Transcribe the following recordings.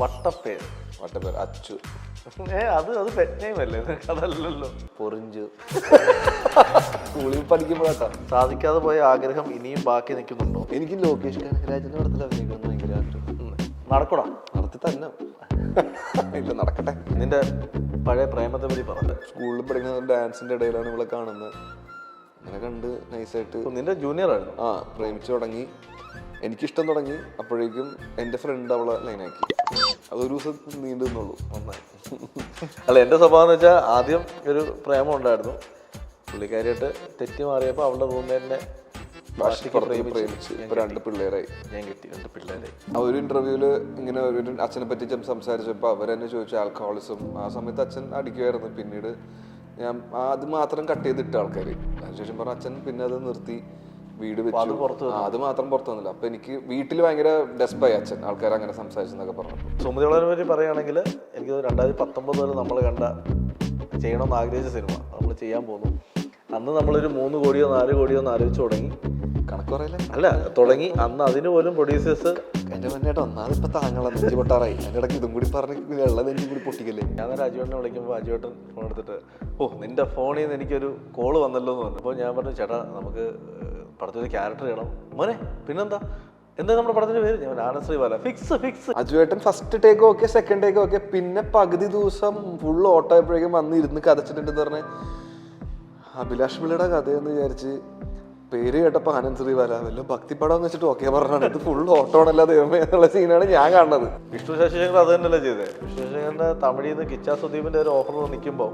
വട്ടപ്പേര് അച്ചു. അത് pet name അല്ലേ? അതല്ലല്ലോ. പൊറിഞ്ചു. സ്കൂളിൽ പഠിക്കുമ്പോഴാട്ടോ. സാധിക്കാതെ പോയ ആഗ്രഹം ഇനിയും ബാക്കി നിൽക്കുന്നുണ്ടോ? എനിക്ക് ലോകേഷ് കനകരാജിന്റെ പടത്തിൽ അഭിനയിക്കണം ഭയങ്കര ആഗ്രഹം. നടക്കണോ? നടത്തി തന്നെ. ഇല്ല, നടക്കട്ടെ. നിന്റെ പഴയ പ്രേമത്തെ പറ്റി പറഞ്ഞു. സ്കൂളിൽ പഠിക്കുന്ന ഡാൻസിന്റെ ഇടയിലാണ് ഇവളെ കാണുന്നത്. അങ്ങനെ കണ്ട് നൈസായിട്ട്. നിന്റെ ജൂനിയർ ആയിരുന്നു? പ്രേമിച്ചു തുടങ്ങി. എനിക്കിഷ്ടം തുടങ്ങി. അപ്പോഴേക്കും എൻ്റെ ഫ്രണ്ട് അവളെ ലൈനാക്കി. അതൊരു ദിവസം നീണ്ടു നിന്നുള്ളൂ. നന്നായി. അല്ല, എൻ്റെ സ്വഭാവം എന്ന് വെച്ചാൽ ആദ്യം ഒരു പ്രേമം ഉണ്ടായിരുന്നു. പുള്ളിക്കാരിയായിട്ട് തെറ്റി മാറിയപ്പോൾ അവളുടെ റൂംമേറ്റിനെ പ്രേമിച്ച് ഇപ്പൊ 2 പിള്ളേരായി. ഞാൻ കിട്ടി 2 പിള്ളേരായി. ആ ഒരു ഇന്റർവ്യൂല് ഇങ്ങനെ ഒരു അച്ഛനെ പറ്റി സംസാരിച്ചപ്പോൾ അവരെന്നെ ചോദിച്ചു ആൽക്കഹോളിസം. ആ സമയത്ത് അച്ഛൻ അടിക്കുമായിരുന്നു. പിന്നീട് ഞാൻ അത് മാത്രം കട്ട് ചെയ്തിട്ട ആൾക്കാർ. അതിനുശേഷം പറഞ്ഞു അച്ഛൻ പിന്നെ അത് നിർത്തി, വീട് വെച്ചു. അത് മാത്രം പുറത്തു വന്നില്ല. അപ്പൊ എനിക്ക് വീട്ടിൽ ഭയങ്കര ഡെസ്പായി അച്ഛൻ ആൾക്കാർ അങ്ങനെ സംസാരിച്ചെന്നൊക്കെ പറഞ്ഞു. സുമതികളെ പറ്റി പറയുകയാണെങ്കിൽ എനിക്ക് 2019 നമ്മൾ ചെയ്യണമെന്ന് ആഗ്രഹിച്ച സിനിമ നമ്മൾ ചെയ്യാൻ പോകുന്നു. അന്ന് നമ്മളൊരു 3 കോടിയോ 4 കോടിയോ ഒന്ന് ആലോചിച്ച് തുടങ്ങി. കണക്ക് പറയല്ലേ? അല്ല, തുടങ്ങി. അന്ന് അതിന് പോലും പ്രൊഡ്യൂസേഴ്സ് എന്റെ മുന്നേട്ട് ഒന്നാമത് ഇപ്പൊ താങ്കളെ നെഞ്ചി പൊട്ടാറായി. അതിന്റെ ഇടയ്ക്ക് ഇതും കൂടി പറഞ്ഞ് വെള്ള നെഞ്ചി കൂടി പൊട്ടിക്കല്ലേ. ഞാൻ രാജുവേട്ടനെ വിളിക്കുമ്പോൾ രാജുവേട്ടൻ ഫോൺ എടുത്തിട്ട് നിന്റെ ഫോണിൽ നിന്ന് എനിക്കൊരു കോള് വന്നല്ലോ എന്ന് പറഞ്ഞു. അപ്പോൾ ഞാൻ പറഞ്ഞു, ചേട്ടാ നമുക്ക് പടത്തിൽ ക്യാരക്ടർ ചെയ്യണം. മോനെ പിന്നെന്താ, എന്താ നമ്മുടെ പടത്തിന്റെ പേര്? ഞാൻ ആനന്ദ് ശ്രീബാല. ഫിക്സ്. അജുവേട്ടൻ first take okay, second take okay. പിന്നെ പകുതി ദിവസം ഫുൾ ഓട്ടോ ആയപ്പോഴേക്കും വന്ന് ഇരുന്ന് കഥച്ചിട്ടുണ്ടെന്ന് പറഞ്ഞ് അഭിലാഷ് പിള്ളയുടെ കഥയെന്ന് വിചാരിച്ച് പേര് കേട്ടപ്പോ ആനന്ദ് ശ്രീബാല വല്ല ഭക്തിപ്പടം വെച്ചിട്ട് ഓക്കെ പറഞ്ഞാണ്. ഇത് ഫുൾ ഓട്ടോ ആണല്ലോ ദൈവമേ എന്നുള്ള സീനാണ് ഞാൻ കാണുന്നത്. വിഷ്ണു ശശിശേഖർ അത് തന്നെയല്ലേ ചെയ്തത്? വിഷ്ണു ശശിശേഖരന്റെ തമിഴിൽ നിന്ന് കിച്ചാ സുദീപിന്റെ ഒരു ഓഫർ നിൽക്കുമ്പോൾ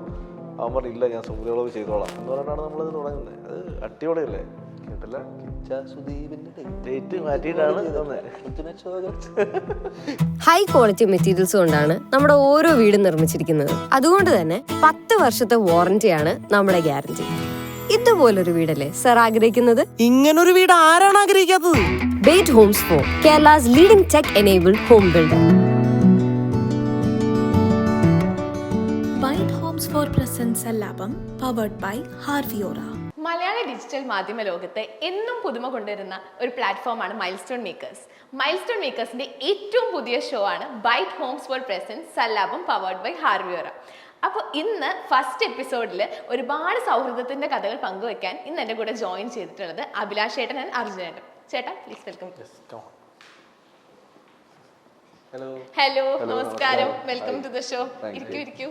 അവൻ പറഞ്ഞില്ല ഞാൻ സുമതികളവ് ചെയ്തോളാം എന്ന് പറഞ്ഞാണ് നമ്മളിത് തുടങ്ങുന്നത്. അത് അടിപൊളിയല്ലേ? കേട്ടല്ല, കിച്ചാ സുദീപിന്റെ ഡേറ്റ് മാറ്റിയിട്ടാണ്. ഹൈ ക്വാളിറ്റി മെറ്റീരിയൽസ് കൊണ്ടാണ് നമ്മുടെ ഓരോ വീടും നിർമ്മിച്ചിരിക്കുന്നത്. അതുകൊണ്ട് തന്നെ 10 വർഷത്തെ വാറന്റിയാണ് നമ്മുടെ ഗ്യാരണ്ടി. ഇതുപോലൊരു വീടല്ലേ സർ ആഗ്രഹിക്കുന്നത്? ഇങ്ങനൊരു വീട് ആരാണ് ആഗ്രഹിക്കാത്തത്? Byte Homes for Kerala's leading tech enabled home builder. Byte Homes for presence Sallapam powered by ഹാർവിയോറ. മലയാള ഡിജിറ്റൽ മാധ്യമ ലോകത്ത് എന്നും പുതുമ കൊണ്ടുവരുന്ന ഒരു പ്ലാറ്റ്ഫോമാണ് മൈൽസ്റ്റോൺ മേക്കേഴ്സ്. മൈൽസ്റ്റോൺ മേക്കേഴ്സിന്റെ ഏറ്റവും പുതിയ ഷോ ആണ് Byte Homes for presence Sallapam powered by ഹാർവിയോറ. അപ്പോൾ ഇന്ന് ഫസ്റ്റ് എപ്പിസോഡിൽ ഒരുപാട് സൗഹൃദത്തിന്റെ കഥകൾ പങ്കുവെക്കാൻ ഇന്ന് എൻ്റെ കൂടെ ജോയിൻ ചെയ്തിട്ടുള്ളത് അഭിലാഷ് ചേട്ടൻ ആൻഡ് അർജുൻ ചേട്ടൻ. ചേട്ടാ പ്ലീസ് വെൽക്കം. ഹലോ, നമസ്കാരം. Welcome to the show. ഇരിക്കൂ.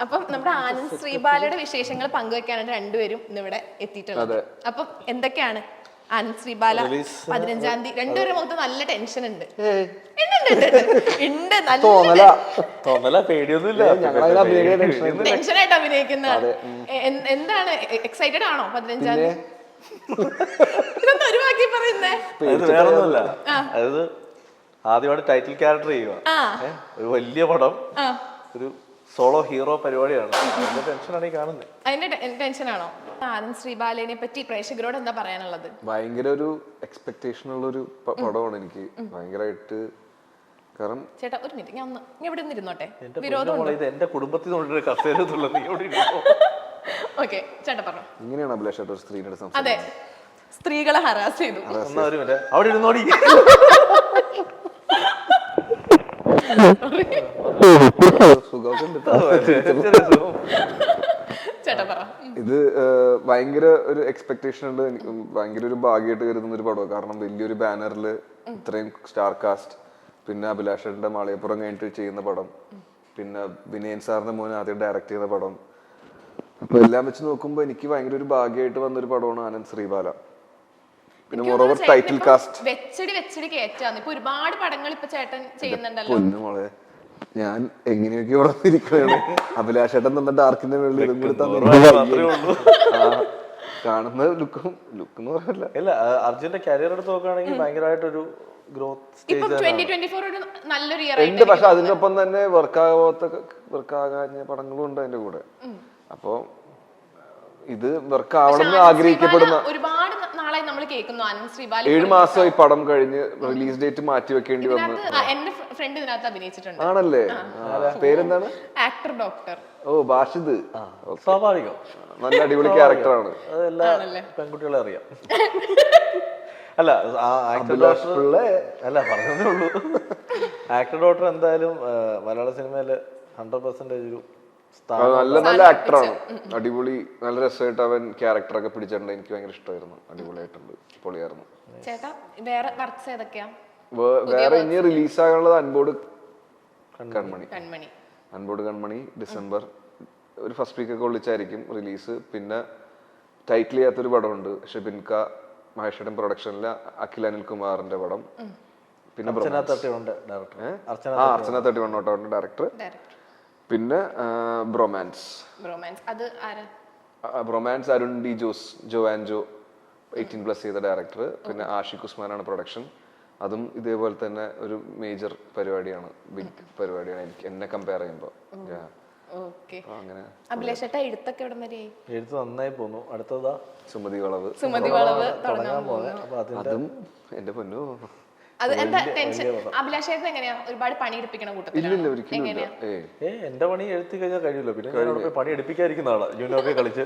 അപ്പം നമ്മുടെ ആനന്ദ് ശ്രീബാലയുടെ വിശേഷങ്ങൾ പങ്കുവെക്കാനാണ് രണ്ടുപേരും ഇന്നിവിടെ എത്തിയിട്ടുള്ളത്. അപ്പം എന്തൊക്കെയാണ് ആനന്ദ് ശ്രീബാല 15-ാം തീയതി? രണ്ടുപേരും മുഖത്ത് നല്ല ടെൻഷൻ ഉണ്ട്. ടെൻഷനായിട്ട് അഭിനയിക്കുന്നതാണ്. എന്താണ്, എക്സൈറ്റഡ് ആണോ 15-ാം തീയതി? ഇതൊന്നും ഒഴിവാക്കി പറയുന്നേ. വേറൊന്നുമല്ല, അതായത് ആദ്യമായിട്ട് ടൈറ്റിൽ ക്യാരക്ടർ ചെയ്യുക, ഒരു വലിയ പടം, ഒരു സോളോ ഹീറോ പരിപാടിയാണ്. അതിന്റെ ടെൻഷനാണ് ഈ കാണുന്നത്. അതിന്റെ ടെൻഷനാണോ? ആനന്ദ് ശ്രീബാലനെ പറ്റി പ്രേക്ഷകരോട് എന്താ പറയാനുള്ളത്? ഭയങ്കര ഒരു എക്സ്പെക്ടേഷൻ ഉള്ള ഒരു പടമാണ് എനിക്ക്. ഭയങ്കരമായിട്ട്. കാരണം ചേട്ടാ ഒരു മിനിറ്റ്, ഞാൻ ഇവിടെ ഇരുന്നോട്ടെ. ഇത് എന്റെ കുടുംബത്തിൽ നിന്നൊരു കസേരത്തുള്ള ഓക്കെ ചേട്ടാ പറഞ്ഞു. ഇങ്ങനെയാണ് അഭിലാഷ് ഒരു സ്ത്രീയുടെ സംസാരം. അതെ, സ്ത്രീകളെ ഹറാസ് ചെയ്തു. അവിടെ ഇരുന്നോടി. ഇത് ഭയങ്കര ഒരു എക്സ്പെക്ടേഷൻ ഉണ്ട്. എനിക്ക് ഭയങ്കര ഒരു ഭാഗ്യമായിട്ട് കരുതുന്ന ഒരു പടമാണ്. കാരണം വലിയൊരു ബാനറിൽ ഇത്രയും സ്റ്റാർ കാസ്റ്റ്, പിന്നെ അഭിലാഷന്റെ മാളികപ്പുറം കഴിഞ്ഞിട്ട് ചെയ്യുന്ന പടം, പിന്നെ വിനയൻ സാറിന്റെ മോനെ ആദ്യം ഡയറക്ട് ചെയ്യുന്ന പടം. അപ്പൊ എല്ലാം വെച്ച് നോക്കുമ്പോ എനിക്ക് ഭയങ്കര ഒരു ഭാഗ്യമായിട്ട് വന്നൊരു പടമാണ് ആനന്ദ് ശ്രീബാല. പിന്നെ മോറോവർ ടൈറ്റിൽ കാസ്റ്റ് വെച്ചടി കേറ്റാണ്. ഇപ്പൊ ഒരുപാട് പടങ്ങൾ ഇപ്പൊ ചേട്ടൻ ചെയ്യുന്നുണ്ടല്ലോ. മോളെ ഞാൻ എങ്ങനെയൊക്കെ ഉറന്നിരിക്കുകയാണ്. അഭിലാഷേട്ടൻ തന്ന ഡാർക്കിന്റെ മുകളിൽ ഇതും കൂടി കാണുന്ന ലുക്ക് എന്ന് പറയല്ല. അല്ല, അർജുന്റെ കരിയർ എടുത്ത് നോക്കുകയാണെങ്കിൽ ഭയങ്കരമായിട്ടൊരു ഗ്രോത്ത് ഉണ്ട്. പക്ഷെ അതിന്റെ ഒപ്പം തന്നെ വർക്കാകാഞ്ഞ പടങ്ങളും ഉണ്ട് അതിന്റെ കൂടെ. അപ്പൊ ഇത് വർക്ക് ആവണമെന്ന് ആഗ്രഹിക്കപ്പെടുന്ന ഒരുപാട് നാളായി നമ്മൾ കേൾക്കുന്നു. ആനന്ദ് ശ്രീബാല 7 മാസമായി പടം കഴിഞ്ഞ് റിലീസ് ഡേറ്റ് മാറ്റി വെക്കേണ്ടി വന്നു. എന്റെ ഫ്രണ്ട് ഇതിനകത്ത് അഭിനയിച്ചിട്ടുണ്ട്. ആണല്ലേ? പേരെന്താണ്? Actor doctor. ഓ, ബാഷിദ്. സ്വാഭാവികം. നല്ല അടിപൊളി ക്യാരക്ടറാണ്. എല്ലാ പെൺകുട്ടികളെ അറിയാം. അല്ല, അല്ല പറഞ്ഞതേ ഉള്ളൂ. ആക്ടർ ഡോക്ടർ എന്തായാലും മലയാള സിനിമയിൽ 100% ഒരു നല്ല നല്ല ആക്ടറാണ്, അടിപൊളി, നല്ല രസമായിട്ട് അവൻ ക്യാരക്ടറൊക്കെ പിടിച്ചിട്ടുണ്ട്. എനിക്ക് ഭയങ്കര ഇഷ്ടമായിരുന്നു, അടിപൊളിയായിട്ടുണ്ട്, പൊളിയായിരുന്നു. ചേട്ടാ വേറെ വർക്ക്സ് ഏതൊക്കെയാ? വേറെ ഇനി റിലീസാകാനുള്ളത് അൻപോട് കൺമണി ഡിസംബർ ഒരു ഫസ്റ്റ് വീക്കൊക്കെ ഒളിച്ചായിരിക്കും റിലീസ്. പിന്നെ ടൈറ്റിൽ ചെയ്യാത്തൊരു പടമുണ്ട്, ഷിബിൻക മഹേഷയുടെ പ്രൊഡക്ഷനിലെ അഖിൽ അനിൽകുമാറിന്റെ പടം. പിന്നെ അർച്ചന 31 ഡയറക്ടർ. പിന്നെ Bromance Arun D Jose, Jo and Jo 18+ ചെയ്ത ഡയറക്ടർ. പിന്നെ ആഷിഖ് ഉസ്മാനാണ് പ്രൊഡക്ഷൻ. അതും ഇതേപോലെ തന്നെ ഒരു മേജർ പരിപാടിയാണ്, ബിഗ് പരിപാടിയാണ് എന്നെ കമ്പയർ ചെയ്യുമ്പോൾ. അങ്ങനെ എഴുത്ത് നന്നായി പോന്നു. അടുത്തതാ സുമതി വളവ് തുടങ്ങാൻ പോകുന്നത്. അപ്പൊ അതും എന്റെ പൊന്നു അഭിലാഷേട്ടൻ എങ്ങനെയാ ഒരുപാട് പണി എടുപ്പിക്കണ ഇല്ലില്ല ഒരിക്കലും ഇല്ല. എന്റെ പണി എഴുത്തി കഴിഞ്ഞാൽ കഴിയില്ല, പിന്നെ ഞാനോട് പോയി പണി എടുപ്പിക്കാതിരിക്കുന്ന ആളാ ജൂനിയറൊക്കെ കളിച്ച്.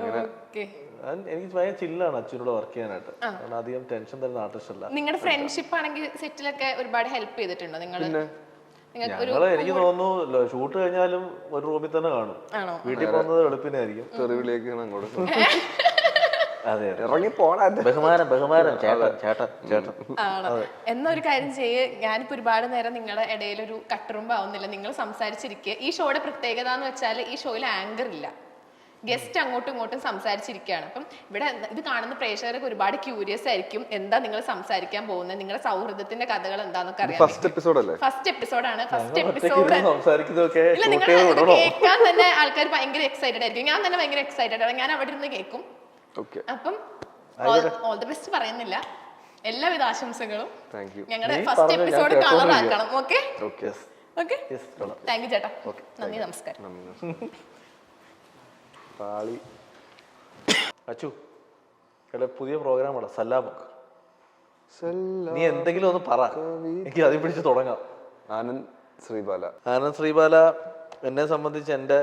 അതെ, എനിക്ക് ഭയങ്കര ചില്ലാണ് അച്ഛനോട് വർക്ക് ചെയ്യാനായിട്ട്, കാരണം അധികം ടെൻഷൻ തരുന്ന ആർട്ടിസ്റ്റ് അല്ല. നിങ്ങളുടെ ഫ്രണ്ട്ഷിപ്പ് ആണെങ്കിൽ സെറ്റിലൊക്കെ ഒരുപാട് ഹെൽപ്പ് ചെയ്തിട്ടുണ്ടോ നിങ്ങൾ? ഞങ്ങള് എനിക്ക് തോന്നുന്നു ഷൂട്ട് കഴിഞ്ഞാലും ഒരു റൂമിൽ തന്നെ കാണും. വീട്ടിൽ പോകുന്നത് വെളുപ്പിനായിരിക്കും. തെറിവിളിയൊക്കെയാണ് അങ്ങോട്ട് അതെ, ഇറങ്ങി പോണ ബഹുമാനം ചേട്ടൻ ചേട്ടൻ ചേട്ടൻ. എന്നൊരു കാര്യം ചെയ്യേ, ഞാനിപ്പോ ഒരുപാട് നേരം നിങ്ങളുടെ ഇടയിൽ ഒരു കട്ടുറുമ്പാവുന്നില്ല, നിങ്ങൾ സംസാരിച്ചിരിക്കുക. ഈ ഷോയുടെ പ്രത്യേകത എന്ന് വെച്ചാൽ ഈ ഷോയിൽ ആങ്കർ ഇല്ല, ഗസ്റ്റ് അങ്ങോട്ടും ഇങ്ങോട്ടും സംസാരിച്ചിരിക്കുകയാണ്. അപ്പം ഇവിടെ ഇത് കാണുന്ന പ്രേക്ഷകർക്ക് ഒരുപാട് ക്യൂരിയസ് ആയിരിക്കും, എന്താ നിങ്ങൾ സംസാരിക്കാൻ പോകുന്നത്, നിങ്ങളുടെ സൗഹൃദത്തിന്റെ കഥകൾ എന്താന്നൊക്കെ അറിയാം. ഫസ്റ്റ് എപ്പിസോഡാണ്. ഫസ്റ്റ് എപ്പിസോഡ് സംസാരിക്കുന്നതൊക്കെ ഇല്ല, നിങ്ങൾ കേൾക്കാൻ തന്നെ ആൾക്കാർ ഭയങ്കര എക്സൈറ്റഡ് ആയിരിക്കും. ഞാൻ തന്നെ ഭയങ്കര എക്സൈറ്റഡ് ആണ്, ഞാൻ അവിടെ ഇരുന്ന് കേൾക്കും. അപ്പം ഓൾ ദി ബെസ്റ്റ് പറയുന്നില്ല, എല്ലാവിധ ആശംസകളും. ഞങ്ങളുടെ ഫസ്റ്റ് എപ്പിസോഡ് കളറാക്കണം. ഓക്കെ താങ്ക് യു ചേട്ടാ, നന്ദി, നമസ്കാരം. അച്ചു പുതിയ പ്രോഗ്രാമാണ് സല്ലാപം. നീ എന്തെങ്കിലും ഒന്ന് പറ, എനിക്ക് അതിൽ പിടിച്ച് തുടങ്ങാം. ആനന്ദ് ശ്രീബാല എന്നെ സംബന്ധിച്ച് എൻ്റെ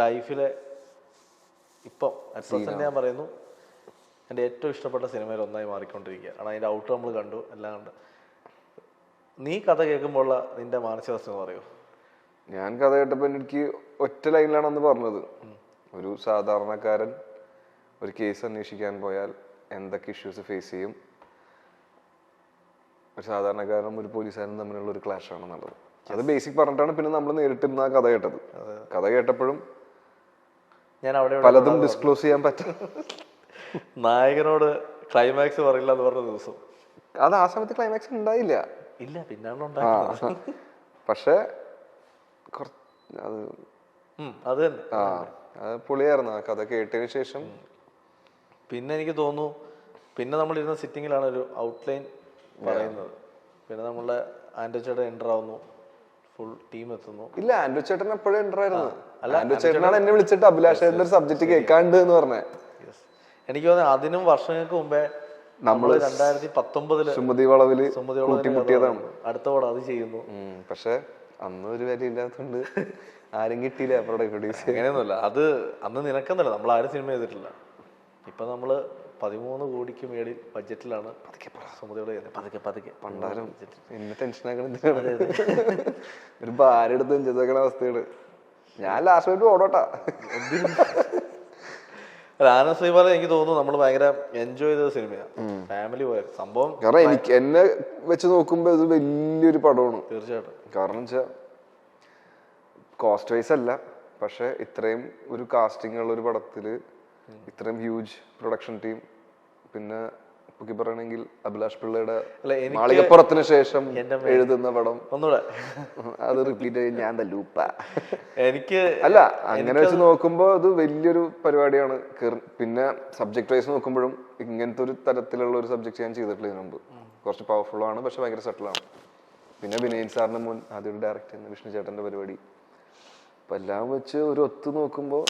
ലൈഫിലെ ഇപ്പം അറ്റ്പ്രസന്റ് ഞാൻ പറയുന്നു എൻ്റെ ഏറ്റവും ഇഷ്ടപ്പെട്ട സിനിമയിൽ ഒന്നായി മാറിക്കൊണ്ടിരിക്കുക. കാരണം അതിൻ്റെ ഔട്ട് നമ്മൾ കണ്ടു, എല്ലാം കണ്ട്. നീ കഥ കേൾക്കുമ്പോൾ നിന്റെ മാനസികാവസ്ഥ പറയൂ. ഞാൻ കഥ കേട്ടപ്പോൾ എനിക്ക് ഒറ്റ ലൈനിലാണെന്ന് പറഞ്ഞത്, ഒരു സാധാരണക്കാരൻ ഒരു കേസ് അന്വേഷിക്കാൻ പോയാൽ എന്തൊക്കെ ഇഷ്യൂസ് ഫേസ് ചെയ്യും, ഒരു സാധാരണക്കാരനും ഒരു പോലീസുകാരനും തമ്മിലുള്ള ഒരു ക്ലാഷ് ആണെന്നുള്ളത്. അത് ബേസിക് പറഞ്ഞിട്ടാണ് പിന്നെ നമ്മൾ നേരിട്ടിരുന്ന കഥ കേട്ടത്. കഥ കേട്ടപ്പോഴും ഞാൻ അവിടെ പലതും ഡിസ്ക്ലോസ് ചെയ്യാൻ പറ്റും. നായകനോട് ക്ലൈമാക്സ് പറയില്ല എന്ന് പറഞ്ഞ ദിവസം അത് ആ സമയത്ത് ക്ലൈമാക്സ് ഉണ്ടായില്ല. ഇല്ല, പിന്നാണ് പക്ഷെ അത് തന്നെ അത് പൊളിയായിരുന്നു ആ കഥ കേട്ടതിന് ശേഷം. പിന്നെ എനിക്ക് തോന്നുന്നു, പിന്നെ നമ്മളിരുന്ന സിറ്റിങ്ങിലാണ് ഒരു ഔട്ട്ലൈൻ പറയുന്നത്. പിന്നെ നമ്മളെ ആൻഡോ ചേട്ടൻ എൻ്റർ ആവുന്നു, ഫുൾ ടീം എത്തുന്നു. ഇല്ല, ആൻഡോ ചേട്ടൻ എപ്പോഴും എൻ്റർ ആയിരുന്നു. ആൻഡോ ചേട്ടനാണ് എന്നെ വിളിച്ചിട്ട് അഭിലാഷേട്ടൻ്റെ ഒരു സബ്ജക്ട് കേൾക്കാണ്ട് എന്ന് പറഞ്ഞേ. എനിക്ക് തോന്നുന്നു അതിനും വർഷങ്ങൾക്ക് മുമ്പേ നമ്മള് 2019 സുമതി വളവില് കൂട്ടിമുട്ടിയതാണ്. അടുത്ത പടം അത് ചെയ്യുന്നു. പക്ഷെ അന്ന് ഒരു വില ഇല്ലാത്തതുകൊണ്ട് ആരും കിട്ടിയില്ല പ്രൊഡ്യൂസ്. അങ്ങനെയൊന്നുമല്ല, അത് അന്ന് നിനക്കെന്നല്ല, നമ്മൾ ആരും സിനിമ ചെയ്തിട്ടില്ല. ഇപ്പൊ നമ്മള് 13 കോടിക്ക് മേളിൽ ബഡ്ജറ്റിലാണ് സുമതിയോട് പതുക്കെ പണ്ടാലും എന്നെ ടെൻഷനാക്കണ ഒരു ഭാര്യ എടുത്ത് എഞ്ചിതാക്കണ അവസ്ഥയാണ്. ഞാൻ ലാസ്റ്റ് ആയിട്ട് ഓടോട്ടാ. ആനന്ദ് ശ്രീബാല എനിക്ക് തോന്നുന്നു നമ്മൾ ഭയങ്കര എൻജോയ് ചെയ്ത സിനിമയാണ്, ഫാമിലി പോലെ സംഭവം. കാരണം എനിക്ക് എന്നെ വെച്ച് നോക്കുമ്പോ ഇത് വലിയൊരു പടമാണ് തീർച്ചയായിട്ടും. കാരണം വെച്ചാ കോസ്റ്റ് വൈസ് അല്ല, പക്ഷെ ഇത്രയും ഒരു കാസ്റ്റിംഗ് ഉള്ള ഒരു പടത്തില് ഇത്രയും ഹ്യൂജ് പ്രൊഡക്ഷൻ ടീം, പിന്നെ പൊക്കി പറയണെങ്കിൽ അഭിലാഷ് പിള്ളയുടെ മാളികപ്പുറത്തിന് ശേഷം എഴുതുന്ന പടം ഒന്നുകൂടെ അത് റിപ്പീറ്റ് ചെയ്ത് ഞാൻ ലൂപ്പ എനിക്ക് അല്ല അങ്ങനെ വെച്ച് നോക്കുമ്പോ അത് വലിയൊരു പരിപാടിയാണ്. പിന്നെ സബ്ജക്ട് വൈസ് നോക്കുമ്പോഴും ഇങ്ങനത്തെ ഒരു തരത്തിലുള്ള ഒരു സബ്ജക്ട് ഞാൻ ചെയ്തിട്ടില്ല ഇതിനു മുമ്പ്. കുറച്ച് പവർഫുൾ ആണ്, പക്ഷെ ഭയങ്കര സെറ്റിലാണ്. പിന്നെ വിനയൻ സാറിന്റെ മുൻ ആദ്യം ഡയറക്ട് ചെയ്യുന്ന വിഷ്ണു ചേട്ടന്റെ പരിപാടി, അപ്പൊ എല്ലാം വെച്ച് ഒരു ഒത്തു നോക്കുമ്പോ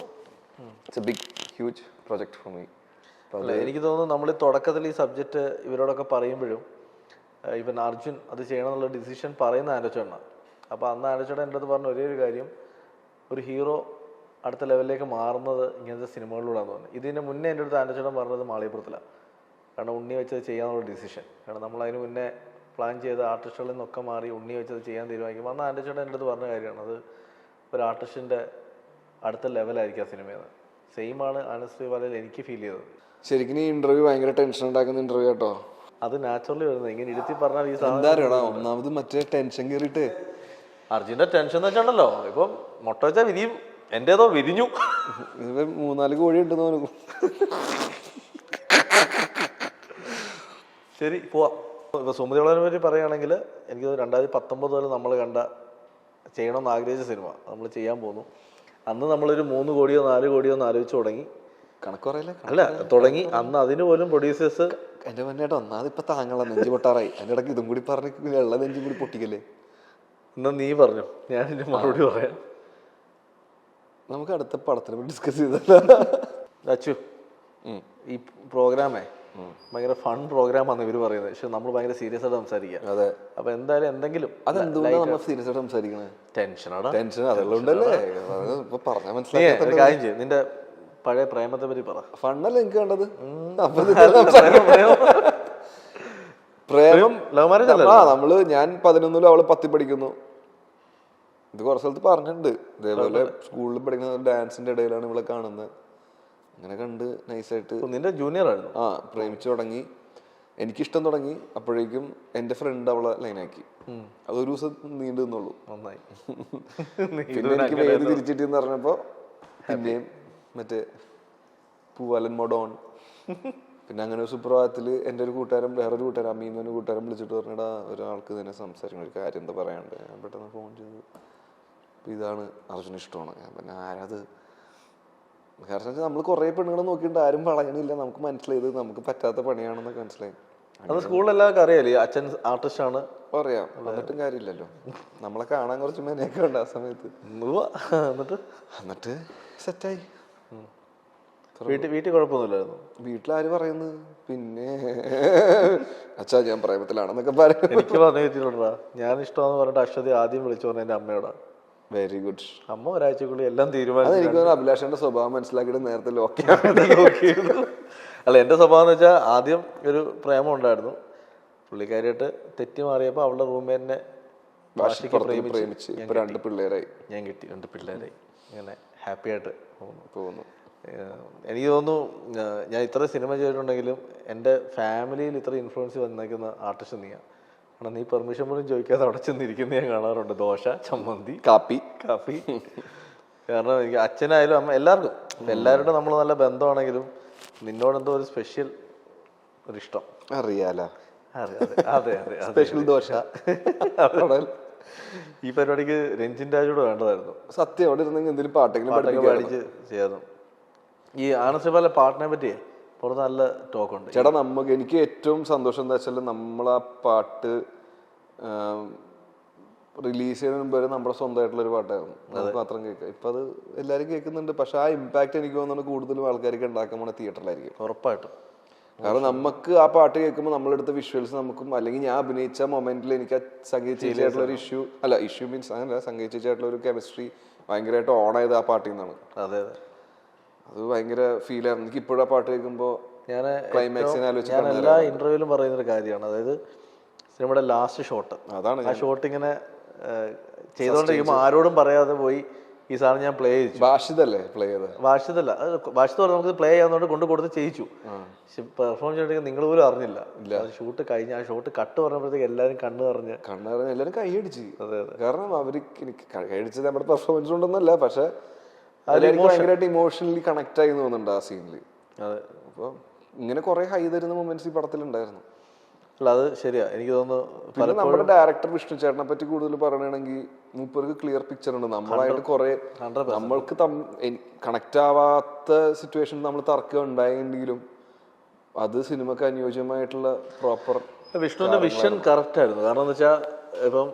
it's a big huge project for me. എനിക്ക് തോന്നുന്നു നമ്മൾ തുടക്കത്തിൽ ഈ സബ്ജക്റ്റ് ഇവരോടൊക്കെ പറയുമ്പോഴും ഇവൻ അർജുൻ അത് ചെയ്യണം എന്നുള്ള ഡിസിഷൻ പറയുന്ന ആലോചന. അപ്പോൾ അന്ന് ആലോചന എൻ്റെ അടുത്ത് പറഞ്ഞ ഒരേ ഒരു കാര്യം, ഒരു ഹീറോ അടുത്ത ലെവലിലേക്ക് മാറുന്നത് ഇങ്ങനത്തെ സിനിമകളിലൂടെയാണെന്ന് പറഞ്ഞു. ഇതിന് മുന്നേ എൻ്റെ അടുത്ത് ആലോചന പറഞ്ഞത് മാളികപ്പുറത്തിലാണ്. കാരണം ഉണ്ണി വെച്ചത് ചെയ്യാനുള്ള ഡിസിഷൻ. കാരണം നമ്മൾ അതിന് മുന്നേ പ്ലാൻ ചെയ്ത ആർട്ടിസ്റ്റുകളിൽ നിന്നൊക്കെ മാറി ഉണ്ണി വെച്ചത് ചെയ്യാൻ തീരുമാനിക്കുമ്പോൾ അന്ന് ആൻഡ്രി ചേട്ടൻ എൻ്റെ അടുത്ത് പറഞ്ഞ കാര്യമാണ്. അത് ഒരു ആർട്ടിസ്റ്റിൻ്റെ അടുത്ത ലെവലായിരിക്കും ആ സിനിമയിൽ. സെയിം ആണ് ആനന്ദ് ശ്രീവാലയിൽ എനിക്ക് ഫീൽ ചെയ്തത്. ശരിക്കും ഈ ഇന്റർവ്യൂ ഭയങ്കര ടെൻഷൻ ഉണ്ടാക്കുന്ന ഇന്റർവ്യൂ കേട്ടോ. അത് നാച്ചുറലി വരുന്നത്. ഇങ്ങനെ ഇരുത്തി പറഞ്ഞാൽ ഈ എന്താ അറിയടാ, ഒന്നാമത് മറ്റേ ടെൻഷൻ കയറിയിട്ട് അർജുൻ്റെ ടെൻഷൻ എന്ന് വെച്ചാണല്ലോ, ഇപ്പം മുട്ട വെച്ചാൽ വിരിയും, എൻ്റേതോ വിരിഞ്ഞു. 3-4 കോഴി ഉണ്ടെന്ന് തോന്നുന്നു. ശരി, പോവാം. ഇപ്പോൾ സുമതിയുള്ളതിനെ പറ്റി പറയുകയാണെങ്കിൽ എനിക്ക് 2019 മുതൽ നമ്മൾ ചെയ്യണമെന്ന് ആഗ്രഹിച്ച സിനിമ നമ്മൾ ചെയ്യാൻ പോകുന്നു. അന്ന് നമ്മളൊരു 3 കോടിയോ 4 കോടിയോ ഒന്ന് ആലോചിച്ച് തുടങ്ങി. കണക്ക് പറയല്ലേ, അല്ല തുടങ്ങി. അന്ന് അതിന് പോലും പ്രൊഡ്യൂസേഴ്സ് എന്റെ മുന്നേട്ടോ ഒന്നാമത് ഇപ്പൊ താങ്കളെ നെഞ്ചു പൊട്ടാറായി. അതിന്റെ ഇടയ്ക്ക് ഇതും കൂടി പറഞ്ഞ വെള്ള നെഞ്ചും കൂടി പൊട്ടിക്കല്ലേ. എന്നാ നീ പറഞ്ഞു, ഞാൻ എൻ്റെ മറുപടി പറയാം. നമുക്ക് അടുത്ത പടത്തിനെ ഡിസ്കസ് ചെയ്തല്ലോ. അച്ചു, ഈ പ്രോഗ്രാമേ ഭയങ്കര ഫൺ പ്രോഗ്രാമാണ് ഇവര് പറയുന്നത്. പക്ഷെ നമ്മൾ ഭയങ്കര സീരിയസ് ആയിട്ട് സംസാരിക്കുക. അതെ, അപ്പൊ എന്തായാലും എന്തെങ്കിലും അതെന്തുകൊണ്ടാണ് നമ്മൾ സീരിയസ് ആയിട്ട് സംസാരിക്കണേ? ടെൻഷനാണ്. ടെൻഷൻ അതുകൊണ്ടല്ലേ ഇപ്പൊ പറഞ്ഞാൽ മനസ്സിലായി. കാര്യം ചെയ്യും, നിന്റെ പഴയ പ്രേമത്തെ പറ്റി പറ. ഫണ്ണല്ലേ എനിക്ക് വേണ്ടത്? പ്രേമം ലവ് മാരേജ് അല്ല. ഞാൻ 11 അവള് 10 പഠിക്കുന്നു. ഇത് കുറെ സ്ഥലത്ത് പറഞ്ഞിട്ടുണ്ട്. ഇതേപോലെ സ്കൂളിൽ പഠിക്കുന്ന ഡാൻസിന്റെ ഇടയിലാണ് ഇവളെ കാണുന്നത്. അങ്ങനെ കണ്ട് നൈസായിട്ട് നിന്റെ ജൂനിയർ ആയിരുന്നു. പ്രേമിച്ചു തുടങ്ങി, എനിക്കിഷ്ടം തുടങ്ങി. അപ്പോഴേക്കും എന്റെ ഫ്രണ്ട് അവളെ ലൈനാക്കി. അതൊരു ദിവസം നീണ്ടു നിന്നുള്ളൂ. നന്നായി. പിന്നെ എനിക്ക് വേദി തിരിച്ചിട്ടെന്ന് പറഞ്ഞപ്പോ പിന്നെയും മറ്റേ പൂവാലൻ മൊഡോൺ. പിന്നെ അങ്ങനെ ഒരു സുപ്രഭാതത്തില് എൻ്റെ ഒരു കൂട്ടുകാരൻ, വേറൊരു കൂട്ടുകാരൻ അമ്മീന്നൊരു കൂട്ടുകാരൻ വിളിച്ചിട്ട് പറഞ്ഞിടാ ഒരാൾക്ക് തന്നെ സംസാരിക്കണം, ഒരു കാര്യം എന്താ പറയാണ്ട്. ഞാൻ പെട്ടെന്ന് ഫോൺ ചെയ്തു. അപ്പൊ ഇതാണ് അർജുന ഇഷ്ടമാണ്. ഞാൻ പിന്നെ ആരത്, കാരണം നമ്മൾ കുറെ പെണ്ണുങ്ങളെ നോക്കിയിട്ട് ആരും വളയണില്ല. നമുക്ക് മനസ്സിലായത് നമുക്ക് പറ്റാത്ത പണിയാണെന്നൊക്കെ മനസ്സിലായി. അത് സ്കൂളിൽ എല്ലാവർക്കും അറിയാലേ അച്ഛൻ ആർട്ടിസ്റ്റ് ആണ്. പറയാം, എന്നിട്ടും കാര്യമില്ലല്ലോ. നമ്മളെ കാണാൻ കുറച്ച് മെനയൊക്കെ ഉണ്ട് ആ സമയത്ത്. എന്നിട്ട് സെറ്റായി. വീട്ടിൽ കുഴപ്പമൊന്നുമില്ലായിരുന്നു. വീട്ടിലാര് പറയുന്നു, പിന്നെ അച്ഛാ ഞാൻ പ്രേമത്തിലാണെന്നൊക്കെ പറയും. എനിക്ക് പറഞ്ഞു വെച്ചിട്ടുണ്ടാ, ഞാൻ ഇഷ്ടമാന്ന് പറഞ്ഞിട്ട് അശ്വതി ആദ്യം വിളിച്ചു പറഞ്ഞ എൻ്റെ അമ്മയോടാ. Very good. അമ്മ ഒരാഴ്ചക്കുള്ളിൽ എല്ലാം തീരുമാനിച്ചു. എനിക്ക് അഭിലാഷന്റെ സ്വഭാവം മനസ്സിലാക്കിയിട്ട് നേരത്തെ ലോക്ക് ചെയ്തു. അല്ല, എൻ്റെ സ്വഭാവം എന്ന് വെച്ചാൽ ആദ്യം ഒരു പ്രേമം ഉണ്ടായിരുന്നു. പുള്ളിക്കാരിയായിട്ട് തെറ്റി മാറിയപ്പോൾ അവളുടെ റൂംമേറ്റിനെ പ്രേമിച്ച് ഇപ്പൊ 2 പിള്ളേരായി. ഞാൻ കിട്ടി 2 പിള്ളേരായി. ഇങ്ങനെ ഹാപ്പി ആയിട്ട് പോകുന്നു. എനിക്ക് തോന്നുന്നു ഞാൻ ഇത്ര സിനിമ ചെയ്തിട്ടുണ്ടെങ്കിലും എൻ്റെ ഫാമിലിയിൽ ഇത്ര ഇൻഫ്ലുവൻസ് വന്നേക്കുന്ന ആർട്ടിസ്റ്റ് നീയാണ്. കാരണം നീ പെർമിഷൻ പോലും ചോദിക്കാതെ അവിടെ ചെന്നിരിക്കുന്ന ഞാൻ കാണാറുണ്ട്. ദോശ, ചമ്മന്തി, കാപ്പി. കാരണം എനിക്ക് അച്ഛനായാലും അമ്മ എല്ലാവർക്കും എല്ലാവരുടെ നമ്മൾ നല്ല ബന്ധമാണെങ്കിലും നിന്നോടെന്തോ ഒരു സ്പെഷ്യൽ ഒരിഷ്ടം അറിയാലോ. അതെ, സ്പെഷ്യൽ ദോശ. ഈ പരിപാടിക്ക് രഞ്ജിൻ രാജോട് വേണ്ടതായിരുന്നു. സത്യം, അവിടെ ഇരുന്നെങ്കിൽ എന്തെങ്കിലും പാട്ടെങ്കിലും പഠിച്ച് ചെയ്യാതെ. ഈ ആനന്ദ് പാട്ടിനെ പറ്റി പുറത്ത് നല്ല ടോക്കുണ്ട് ചേട്ടാ. എനിക്ക് ഏറ്റവും സന്തോഷം എന്താ വെച്ചാൽ നമ്മളാ പാട്ട് റിലീസ് ചെയ്യുന്നതിന് മുമ്പ് വരെ നമ്മുടെ സ്വന്തമായിട്ടുള്ള ഒരു പാട്ടായിരുന്നു. നമുക്ക് മാത്രം കേൾക്കാം. ഇപ്പൊ അത് എല്ലാവരും കേൾക്കുന്നുണ്ട്. പക്ഷെ ആ ഇമ്പാക്ട് എനിക്ക് തോന്നുന്നു കൂടുതലും ആൾക്കാർക്ക് ഉണ്ടാക്കാൻ പോണ തിയേറ്ററിലായിരിക്കും ഉറപ്പായിട്ടും. കാരണം നമുക്ക് ആ പാട്ട് കേൾക്കുമ്പോൾ നമ്മളെടുത്ത വിഷ്വൽസ് നമുക്കും, അല്ലെങ്കിൽ ഞാൻ അഭിനയിച്ച മൊമെന്റിൽ എനിക്ക് ആ സംഗീത ചേച്ചിയായിട്ടുള്ള ഒരു ഇഷ്യൂ മീൻസ് അങ്ങനെ സംഗീത ചേച്ചിയായിട്ടുള്ള ഒരു കെമിസ്ട്രി ഭയങ്കരമായിട്ട് ഓൺ ആയത് ആ പാട്ടിൽ നിന്നാണ്. അതെ, അത് ഭയങ്കര ഫീൽ ആയിരുന്നു എനിക്ക്. ഇപ്പോഴും ആ പാട്ട് കേൾക്കുമ്പോൾ ഞാൻ ക്ലൈമാക്സിനെ ഞാൻ എല്ലാ ഇന്റർവ്യൂവിലും പറയുന്നൊരു കാര്യമാണ്. അതായത് സിനിമയുടെ ലാസ്റ്റ് ഷോട്ട്, അതാണ് ആ ഷോട്ട് ഇങ്ങനെ ചെയ്തോണ്ടിരിക്കുമ്പോൾ ആരോടും പറയാതെ പോയി ഈ സാധനം ഞാൻ പ്ലേ ചെയ്തു. വാഷിദല്ലേ പ്ലേ ചെയ്തത്? വാഷിദല്ല, വാഷിദ് പറഞ്ഞ് നമുക്ക് പ്ലേ ചെയ്യാവുന്നതുകൊണ്ട് കൊണ്ട് കൊടുത്ത് ചെയ്യിച്ചു. പെർഫോം ചെയ്തിട്ട് നിങ്ങൾ പോലും അറിഞ്ഞില്ല. ഷൂട്ട് കഴിഞ്ഞ ആ ഷോട്ട് കട്ട് പറഞ്ഞപ്പോഴത്തേക്ക് എല്ലാവരും കണ്ണ് പറഞ്ഞ് എല്ലാവരും കൈയടിച്ച്. അതെ, കാരണം അവർക്ക് എനിക്ക് കൈയടിച്ചത് നമ്മുടെ പെർഫോമൻസ് കൊണ്ടൊന്നല്ല, പക്ഷെ ഭയങ്കരമായിട്ട് ഇമോഷണലി കണക്ട് ആയി തോന്നുന്നുണ്ട് ആ സീനിൽ. അതെ, അപ്പൊ ഇങ്ങനെ കുറെ ഹൈ തരുന്ന മൊമെന്റ്സ് ഈ പടത്തിലുണ്ടായിരുന്നു. അല്ല, അത് ശരിയാ. എനിക്ക് തോന്നുന്നു പിന്നെ നമ്മുടെ ഡയറക്ടർ വിഷ്ണു ചേട്ടനെ പറ്റി കൂടുതൽ പറയണമെങ്കിൽ മൂപ്പർക്ക് ക്ലിയർ പിക്ചർ ഉണ്ട്. നമ്മളായിട്ട് കുറെ നമ്മൾക്ക് കണക്ട് ആവാത്ത സിറ്റുവേഷൻ നമ്മൾ തർക്കം ഉണ്ടായെങ്കിലും അത് സിനിമക്ക് അനുയോജ്യമായിട്ടുള്ള പ്രോപ്പർ വിഷ്ണുവിന്റെ വിഷൻ കറക്റ്റ് ആയിരുന്നു. കാരണം എന്ന് വെച്ചാൽ ഇപ്പം